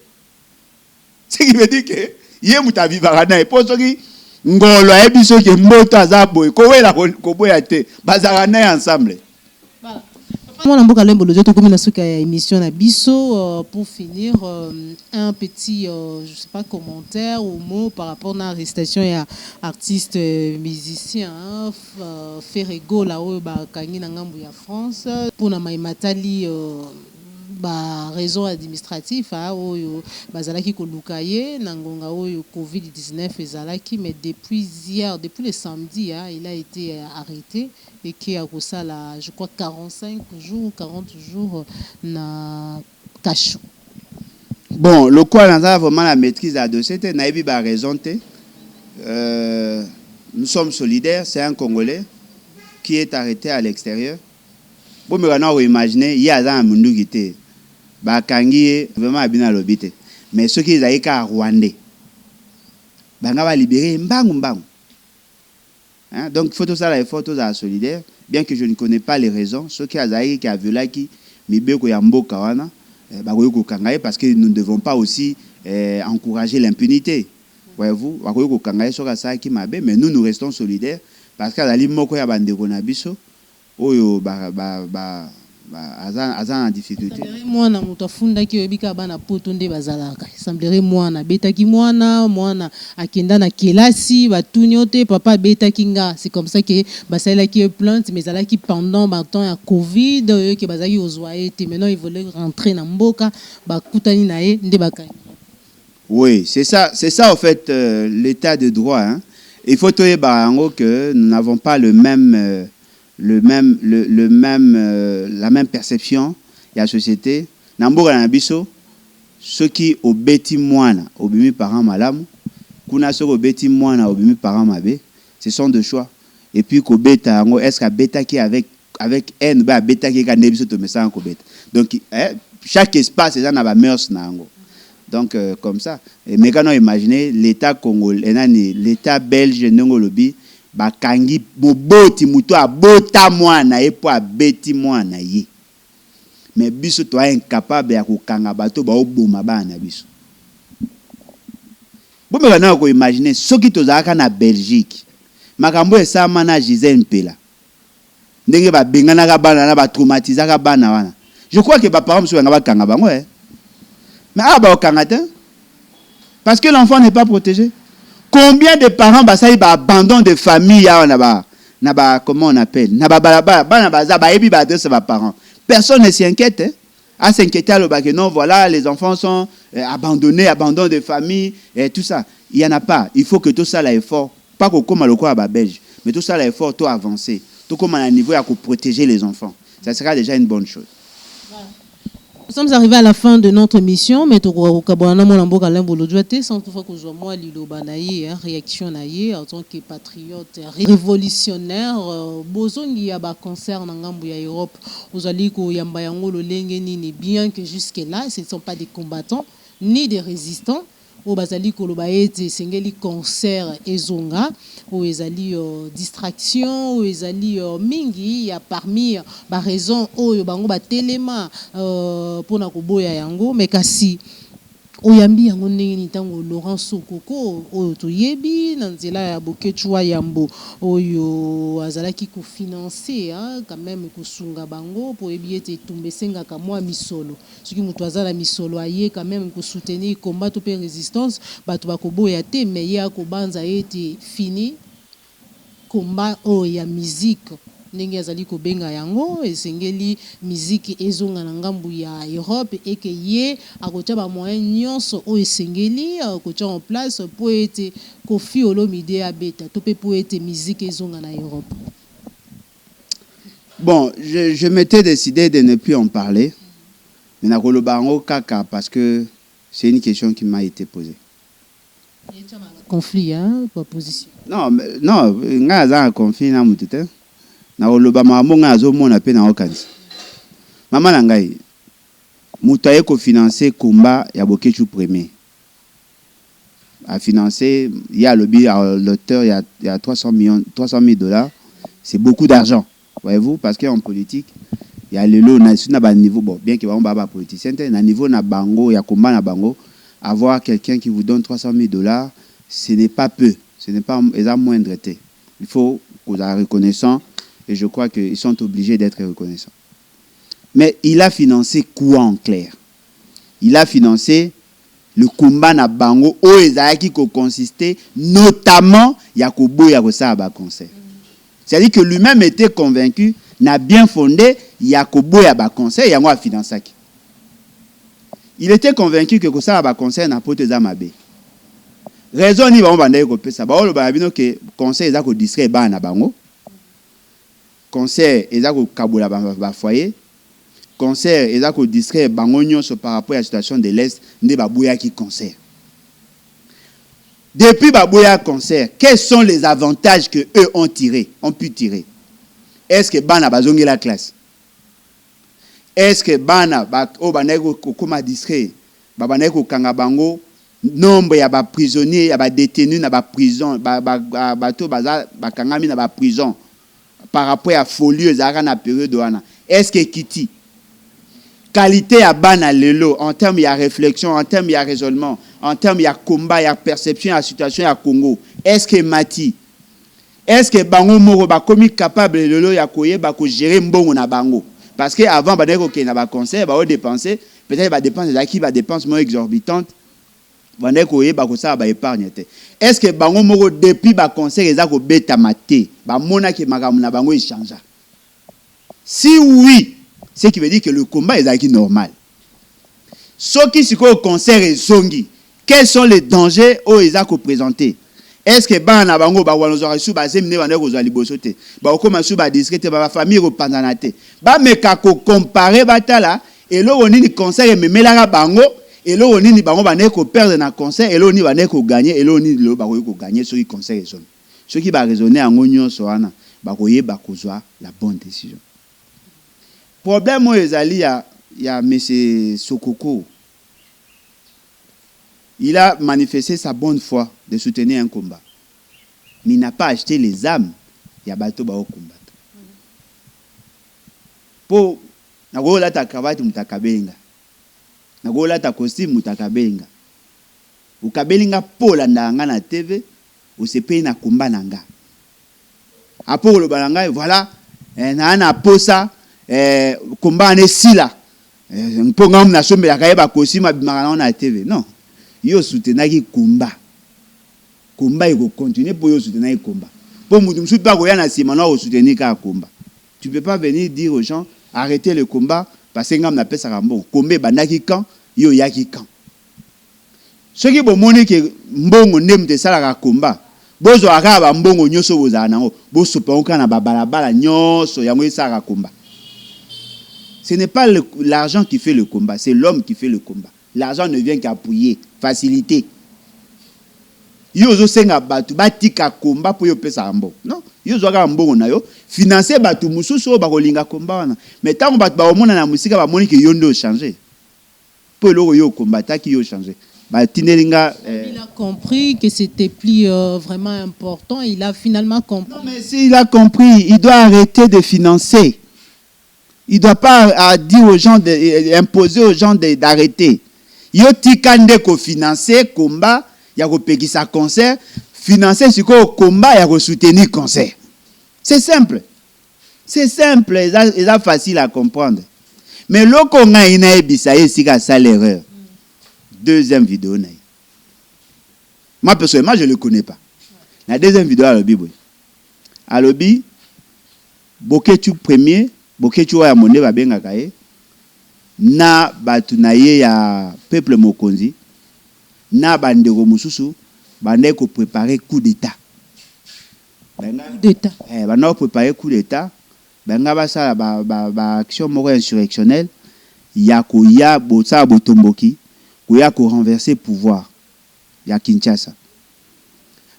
Ce qui veut dire que yé muta vivara na po soki ngolo ayebi soki mboto azaboy ko wela ko boya te bazara na ensemble. Moi, on a une émission à Bisso pour finir un petit, je sais pas, commentaire ou mot par rapport à l'arrestation et à artiste musicien Ferrego là-haut, Kangi Nangambu ya France pour na Matali. Raison administrative bazalaki kolukaye nangonga oyo Covid-19 ezalaki mais depuis hier, depuis le samedi il a été arrêté et qui a kosala je crois 45 jours 40 jours na cachot. Bon, le quoi a vraiment la maîtrise à dossier na yebi ba raison te. Nous sommes solidaires, c'est un Congolais qui est arrêté à l'extérieur. Bon, mais on imaginer il y a un mundu qui était bakangi vraiment abina lobité mais ceux qui zaïka rwandais banga va libérer mbangu hein? Donc photo ça la photo ça solidaire bien que je ne connais pas les raisons ceux qui azaïki qui a violé qui mibeko ya mboka wana bakoyo ko kangaye parce que nous ne devons pas aussi encourager l'impunité voyez-vous bakoyo ko kangaye soka ça qui mabe mais nous restons solidaires parce que ali moko ya bandeko na biso oyo azan en difficulté. Moi na mutafunda ki obika bana poto nde bazalaka. Semblerait moi na betaki mwana akenda na kelasi batunyote papa betaki nga. C'est comme ça que basala qui plainte mais zala qui pendant temps ya Covid que bazaki ozwaete maintenant ils voulaient rentrer na mboka bakutani na ye nde bakani. Oui, c'est ça en fait l'état de droit hein. Il faut toyer barango que nous n'avons pas la même perception de la société. Namboka na biso ceux qui obeti mwana obimi parents malamu kuna ceux obeti mwana obimi parents mabe ce sont deux choix et puis ko beta ngo est-ce que beta qui avec haine ba beta qui ka nebiso to mesa ko beta donc chaque espace est na ba mœurs na ngo donc comme ça mais quand on imagine l'état congolais l'état belge ndongolobi bakangi boboti muto abota mwana ye po abeti mwana ye mais biso to incapable ya kokanga bato ba oboma bana biso bomeka na ko imaginer soki tozalaka na Belgique makambo esama na Gisèle Mpela ndenge ba bengana ka bana na ba traumatiser ka bana wana je crois que ba parents so nga bakanga bango mais ba okanga te parce que l'enfant n'est pas protégé. Combien de parents basali ba abandon de famille ya na ba comment on appelle na ba bana baza ba ebi ba adresse ba parents. Personne ne s'inquiète hein? À s'inquiéter à que non voilà les enfants sont abandonnés, abandon de famille et tout ça. Il y en a pas. Il faut que tout ça l'effort pas que comme le quoi ba belge mais tout ça l'effort tout avancer. Tout comme à un niveau à protéger les enfants. Ça sera déjà une bonne chose. Nous sommes arrivés à la fin de notre mission, mais sans toutefois que je moi réaction en tant que patriote révolutionnaire, bozongi ya ba concert na ngambu ya Europe, ozali ko yamba yango lolenge nini bien que jusque là ce ne sont pas des combattants ni des résistants. O bazali koloba ete sengeli concert ezonga o ezali distraction o ezali mingi ya parmi ba raison oyo bango ba telema pona koboya yango mais kasi oyambi yango ndenge ni tango Laurent Sokoko oyo toyebi na nzela ya Bokechwa Yambo oyo azalaki ko financer quand même ko sunga bango po ebiete tumbesenga ka mwa misolo soki mutu azala misolo aye quand même ko soutenir combat to pe résistance bato bakoboya te mais ya ko banza ete fini combat oyo ya musique ndenge azali ko benga yango esengeli musique ezonga na ngambu ya Europe et que ye akotia ba moyen nyonso o esengeli akotia en place pour ete Koffi Olomide abeta to pe pour ete musique ezonga na Europe. Bon, je m'étais décidé de ne plus en parler. Mais na koloba ngo kaka parce que c'est une question qui m'a été posée. Conflit pas position. Non, nga za conflit na mutute. Na oloba mamonga azomona pe na okanisi mama na ngai mutu aye ko financer combat ya Bokechu premier a financer il y a l'auteur il y a 300 000 $, c'est beaucoup d'argent voyez-vous parce qu'en politique Il y a le lot na niveau bon bien que on ba politicien na niveau na bango ya combat na bango avoir quelqu'un qui vous donne 300 000 $, ce n'est pas peu, ce n'est pas moindre. Il faut qu'on soit reconnaissant et je crois qu'ils sont obligés d'être reconnaissants. Mais il a financé quoi en clair? Il a financé le combat na bango o ezaki ko consister notamment ya ko boya ko sa ba concert. C'est-à-dire que lui-même était convaincu, n'a bien fondé ya ko boya ba concert ya ngo a financé. Il était convaincu que ça va concert na pote za mabe. Raison ni ba on banda ko pesa ba o lo ba bino que concert za ko distrait ba na bango. Concert eza ko kabola ba foyer. Concert eza ko distrait bango nyonso par rapport à la situation de l'Est nde ba boya ki concert. Depuis ba boya concert, quels sont les avantages que eux ont pu tirer? Est-ce que bana bazongi la classe? Est-ce que bana ba o baneko kokoma distrait ba baneko kanga bango nombre ya ba prisonniers ya ba détenus na ba prison bato baza ba kangami na ba prison par rapport à folie ezaka na période wana? Est-ce que kiti qualité ya bana lelo en termes ya réflexion, en termes ya raisonnement, en termes ya combat, ya perception ya situation ya Congo, est-ce que mati? Est-ce que bango moko ba komi capable lelo ya koyeba ko gérer mbongo na bango? Parce que avant baneko ke na ba concert ba o dépenser, peut-être ba dépenses qui ba dépenses moins exorbitantes, baneko yeba ko ça ba épargne te. Est-ce que bango moko depuis ba concert eza ko beta maté, ba mona ke makamu na bango échange? Si oui, ce qui veut dire que le combat est normal. Ce qui est au concert et zongi, quels sont les dangers où ils ont présenté? Est-ce que bana bango ba wanozora su ba zemne bana ko zali bosote ba okoma su ba discrète ba famille ko pandanate ba meka ko comparer batala et lo oni ni concert memela bango et lo oni ni bango bana ko perdre na concert et lo oni bana ko gagner et lo oni lo ba ko gagner sur le concert zone. Ceux qui va raisonner en onyo so wana ba ko yeba ko zwa la bonne décision. Problème ezali ya monsieur Sokoko. Il a manifesté sa bonne foi de soutenir un combat. Mais il n'a pas acheté les âmes. Il y a bateau ba combattre. Pour nagola ta cravate mutakabenga. Nagola ta costume mutakabenga. Ukabelinga pola ndanga na TV, usepe na combat nanga. Apo le balanga voilà, na posa combat ne sila. Mponga na sombe la kayeba costume bimana na TV. Non. Yo soutenaki combat. Combat il continuer pour yo soutenir combat. Pour mutu msutu pas koya na sima na soutenir ka combat. Tu peux pas venir dire aux gens arrêtez le combat parce que ngam na pesa rambo. Combat bandaki quand yo yaki quand. Ce qui bomoni ke mbongo ndem te sala ka combat. Bozo aka ba mbongo nyoso bozana nango. Boso pa onka na balabala nyoso yango isala ka combat. Ce n'est pas l'argent qui fait le combat, c'est l'homme qui fait le combat. L'argent ne vient qu'appuyer, faciliter. Yozo senga batu batika combat pour yo pesa ambo. Non, yozo ga mbongo na yo financer batu mususu ba kolinga combat wana. Mais tant batu ba omona na musika ba moni ke yondo changer. Pour lo yo combattre qui yo changer. Ba tinelinga il a compris que c'était plus vraiment important, il a finalement compris. Non mais s'il a compris, il doit arrêter de financer. Il ne doit pas dire aux gens imposer aux gens d'arrêter. Yo tikande ko financer combat ya ko pekisa concert, financer ce ko combat ya ko soutenir concert. C'est simple. C'est simple, c'est facile à comprendre. Mais loko nga ina ebisa yesika ça l'erreur. Deuxième vidéo na. Moi personnellement je le connais pas. La deuxième vidéo à l'obi. À l'obi Boketu premier, Boketu ya monde ba benga kae. Na batu na ye ya peuple mokonzi na bandeko mususu bande ko préparer coup d'état. Coup d'état. Bande ko préparer coup d'état. Benga ba sala ba action moko insurrectionnelle ya ko ya botsa botomboki ko ya ko renverser pouvoir ya Kinshasa.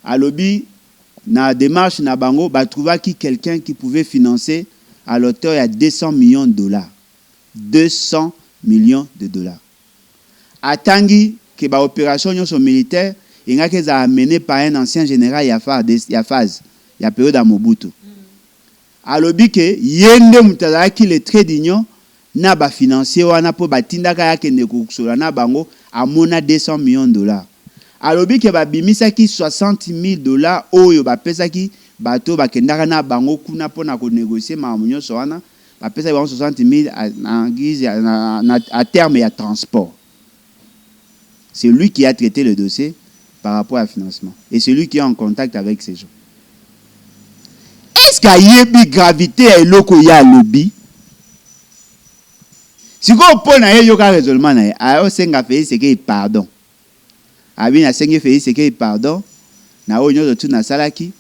Alobi na démarche na bango ba trouva ki quelqu'un qui pouvait financer à l'auteur ya 200 millions de $. 200 millions de $. Atangi que ba opération militaire inga keza amené par un ancien général ya phase ya période à Mobutu. alobi ke yende mutazaki le trait d'union na ba financier wana po batindaka yake ne kusola na bango amona 200 millions de dollars. Alobi ke babimisaki 60 000 dollars oyo bapesaki bato bakendaka na bango kuna po na ko négocier mamunyo so wana bapesaki bango 60 000 à terme ya transport. C'est lui qui a traité le dossier par rapport à financement et c'est lui qui est en contact avec ces gens. Est-ce qu'il y a une gravité et l'oko ya lobby? Si vous prenez un raisonnement, alors c'est un fait c'est que pardon. Abi na sengi fait c'est que pardon. Na onyo de tout na salaki.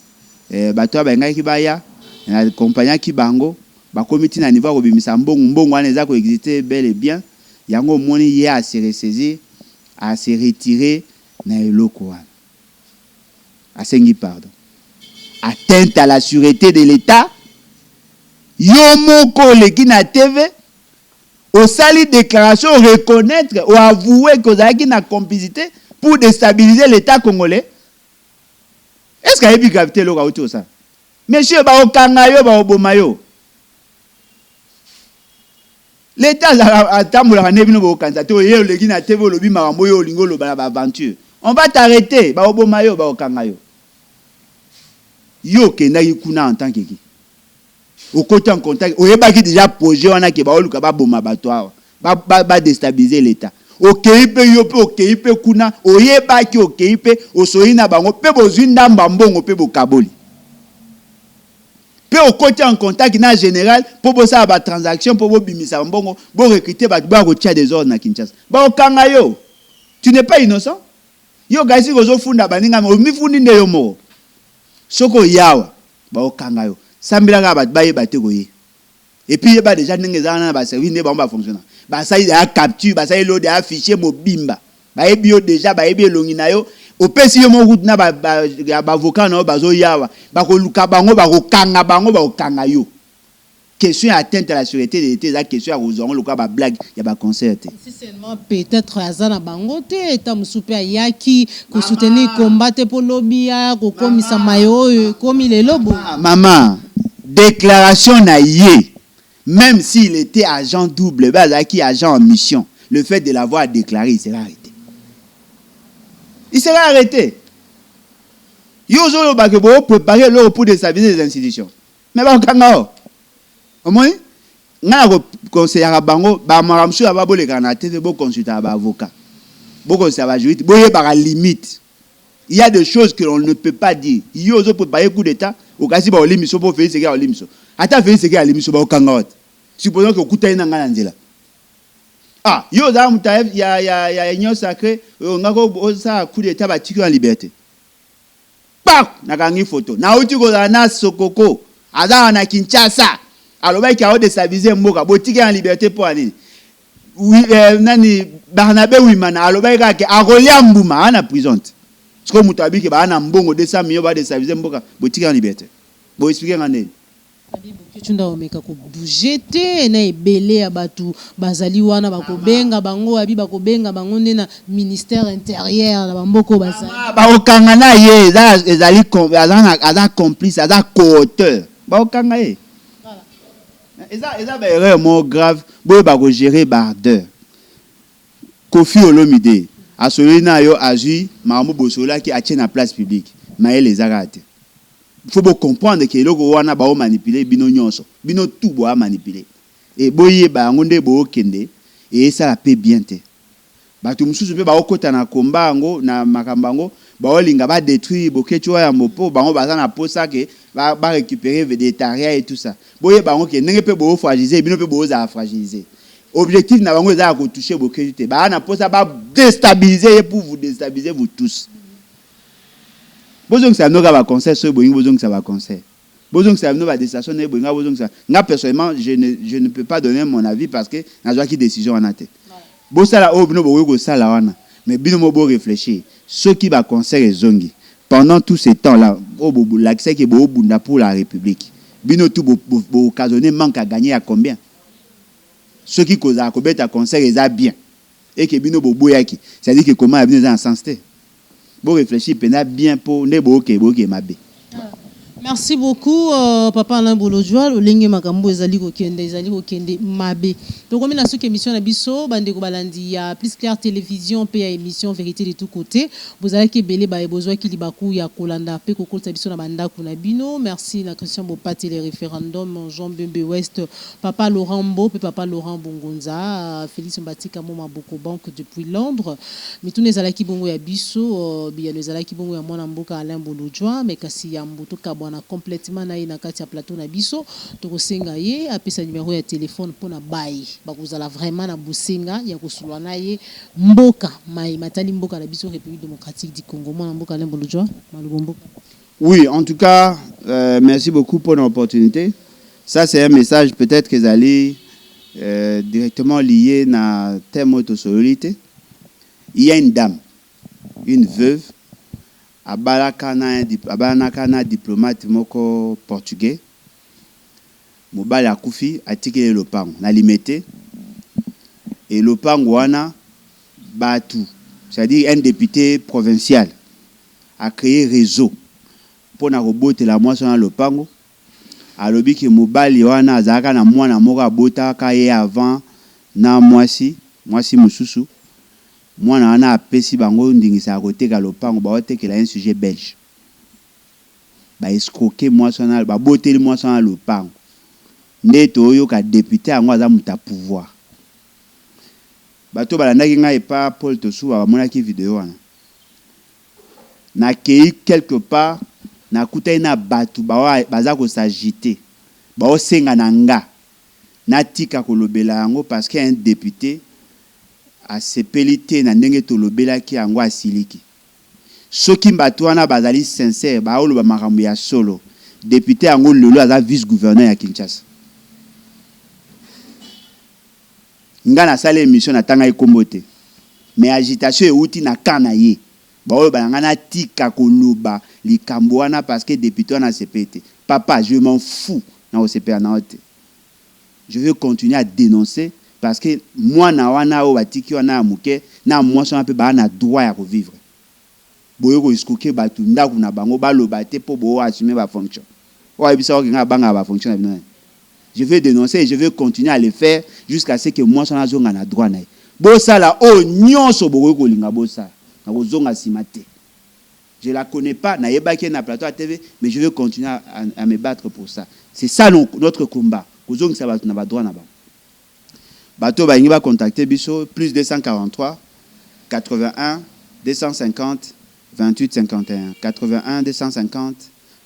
Bato benga ki baya na compagnie ki bango ba comité na niveau ko bimisa mbongo wana za ko exister bel et bien. Yango moni ya à se ressaisir, à se retirer na eloko wana. A sengi pardon. Atteinte à la sûreté de l'État. Yomoko leki na TV. Au sali déclaration, reconnaître ou avouer que vous avez une complicité pour déstabiliser l'État congolais. Est-ce qu'il y a une gravité là autour de ça? Monsieur, ba okangayo, ba obomayo. L'État a tambola kané bino ba okanzato, yé leki na TV lobi marambo yo lingo lo ba aventure. On va t'arrêter, ba obomayo, ba okangayo. Yo kenda yikuna en tant que qui? Au côté en contact, au yebaki déjà projet wana ke ba oluka ba boma bato ba déstabiliser l'État. OK pe yo pe OK pe kuna o yebaki OK pe o soyina bango pe bozwinda mbambongo pe bokaboli. Pe au côté en contact na général pour bossa ba transaction pour bo bimisa mbongo bo recruter ba ko tia des ordres na Kinshasa. Ba okanga yo. Tu n'es pas innocent. Yo gaisi gozo funda baninga o mi fundi nde yo mo. Soko yawa ba okanga yo. Sambila ga bat baye bate koye. Et puis il y a déjà des gens qui ba servir ne ba fonctionner. Ba ça il a capture, ba ça il a affiché mobimba. Ba ebio déjà ba ebio longina yo. O pesi yo mo route na ba avocat na ba zo yawa. Ba ko luka bango ba ko kanga bango ba ko kanga yo. Question atteinte à la sûreté de l'État, la question à Rouzon, le cas ba blague, il y a ba concert. Si seulement peut-être azana bangote etam soupe yaki ko soutenir combattre pour lobby ko komisa mayo comme il est lobo. Maman, déclaration na yé. Même s'il était agent double, qui agent en mission, le fait de l'avoir déclaré, il sera arrêté. Il sera arrêté. Yozo ba ke bo préparer l'eau pour déstabiliser les institutions. Mais ba kanga au moins, na conseiller bango ba maramsu aba bo le kanate bo consulter ba avocat. Bo conseiller ba juriste, bo yé ba limite. Il y a des choses que l'on ne peut pas dire. Yozo préparer coup d'état, au kasi ba olimiso bo faire ce que olimiso. Ata faire ce que olimiso ba kanga. Supposons que kuta ina ngana nzela. Ah, yo za mutaef ya union sacré, ngako sa coup d'état ba tiki en liberté. Pak na kangi photo. Na uti ko na sokoko, aza na Kinshasa. Alors ba ki a déstabiliser mboka, bo tiki en liberté pour ani. Oui, nani Barnabé Wimana, alors ba ka ke akolia mbuma ana prison. Siko mutabi ke ba na mbongo 200 millions ba déstabiliser mboka, bo tiki en liberté. Bo expliquer ngane. Tunda omeka ko bougete na ebele ya batu bazali wana bakobenga bango abi bakobenga bango na ministère intérieur na bamboko bazali ba okanga na ye ezali aza complice aza co-auteur ba okanga ye eza ba erreur mo grave boye ba ko gérer bardeur Kofi Olomide asolina yo azui mamu bosola ki atie na place publique maye les arate. Il faut comprendre que le wana ba manipuler bino nyonso bino tout bo manipuler et boye ba ngonde bo kende et ça la paie bien te batu mususu pe ba okota na komba ngo na makambango ba olinga ba détruire bokecho ya mopo bango baza na posa ke ba récupérer végétarien et tout ça boye ba ngo ke ndenge pe bo fragiliser bino pe bo za fragiliser objectif na bango za ko toucher bokecho te ba na posa ba déstabiliser pour vous déstabiliser vous tous. Bozong ça no va conseil so boying bozong ça va conseil. Bozong ça no va décision ne boyinga bozong ça. Nga personnellement je ne peux pas donner mon avis parce que na joa qui décision en ate. Bo sala o bino bo ko sala wana mais bino mo bo réfléchir. Ceux qui va conseil zongi pendant tout ce temps là o bo l'accès que bo bunda pour la République. Bino tout bo occasionner manque à gagner à combien? Ceux qui cause à kobeta conseil ça bien et que bino bo boyaki. Ça dit que comment bino en sens té. Bon réfléchir pena bien pour ne boke mabe. Merci beaucoup, Papa Alain Bolojwa. Le ligne makambo ezali kokende mabe. Donc comme na soki émission na biso bande ko balandi ya plus clair télévision pe ya émission vérité de tout côté. Vous allez ke belé ba besoin ki libaku ya kolanda pe kokolta biso na banda kuna bino. Merci na Christian Bopati les référendums Jean Bembe West, Papa Laurent Mbo pe Papa Laurent Bongonza, Félix Mbatika Moma Boko Banque depuis Londres. Mais tous les alaki bongo ya biso, bien les alaki bongo ya mwana mboka Alain Bolojwa, mais kasi ya mboto kabwana complètement na ina kati ya plateau na biso to kosenga ye apesa numéro ya téléphone pona bayi bakozala vraiment na bosenga ya kosulwa na ye mboka mai matali mboka na biso République démocratique du Congo mwana mboka Alain Bolojwa malubombo. Oui, en tout cas, merci beaucoup pour l'opportunité. Ça, c'est un message peut-être que vous allez directement lié à thème autosororité. Il y a une dame, une veuve, abalakana diplomate moko portugais. Mobali akufi atikele lopango na limité et lopango wana batu, c'est-à-dire un député provincial a créé réseau pour na robote la moisson na lopango. Alobi ki mobali wana azaka na mwana moko abota ka ye avant na mwasi mususu. Mwana wana apesi bango ndingisa akoteka lopango baotekela un sujet belge. Ba escroquer moisson na ba boteli moisson na lopango. Ndeto oyo ka député yango aza muta pouvoir. Bato balandaki ngai pa Paul Tosu bamonaki vidéo wana. Na kei quelque part na kutai na batu baza ko s'agiter. Ba senga na nga. Na tika kolobela yango parce qu'un député a sepelité na ndenge tolobela ki yango asiliki. Soki mbatu wana bazali sincère ba oloba makambo ya solo. Député yango lelo aza vice-gouverneur ya Kinshasa. Nga na sala émission na tanga ekombote. Mais agitation euti na kana ye. Ba oloba nga na tika koloba likambo wana parce que député wana sepete. Papa, je m'en fous na osepela na ote. Je veux continuer à dénoncer parce que moi na wana o batiki wana amuke na moi so pe ba na droit ya vivre. Boyo ko iskoke batu ndaku na bango ba lobate po bo assumer ba fonction. O ebisa o nga banga ba fonction na bino. Je vais dénoncer et je vais continuer à le faire jusqu'à ce que moi so na zonga na droit na. Bo sala o nyonso boyo ko linga bo sala. Na ko zonga simate. Je la connais pas na yebaki na plateau à TV mais je vais continuer à me battre pour ça. C'est ça notre combat. Ko zonga sa ba na ba droit na ba. Bateau Baingi va contacter Bisso, plus 243 81 250 28 51. 81 250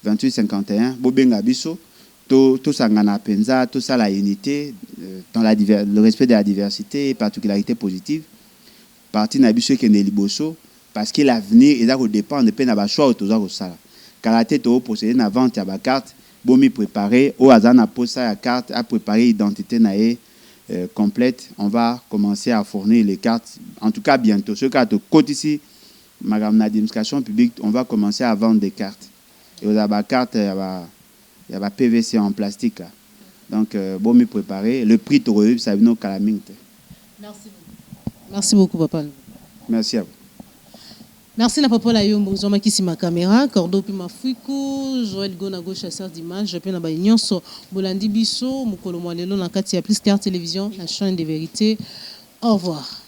28 51. Bobenga Bisso, tout sangana penza, tout ça la unité, dans le respect de la diversité et particularités positives. Parti na Bisso qui est liboso, parce que l'avenir est là au dépend de peine à choix au toza au sala. Karaté to procéder na vente à ba carte, bomi préparé, au azana posa ya carte, à préparer identité nae. Complète, on va commencer à fournir les cartes, en tout cas bientôt. Ce cas de côte ici, madame l'administration publique, on va commencer à vendre des cartes. Et vous avez des cartes, il y a des PVC en plastique. Là. Donc, bon, me préparer. Le prix, ça vient au calaming. Merci beaucoup. Merci beaucoup, papa. Merci à vous. Merci na papa la yombo zoma kisi ma caméra cordo puis ma fuiko Joël Gonago chasseur d'images pe na ba nyonso bolandi biso mukolo mwalelo na kati ya plus clair télévision la chaîne de vérité. Au revoir.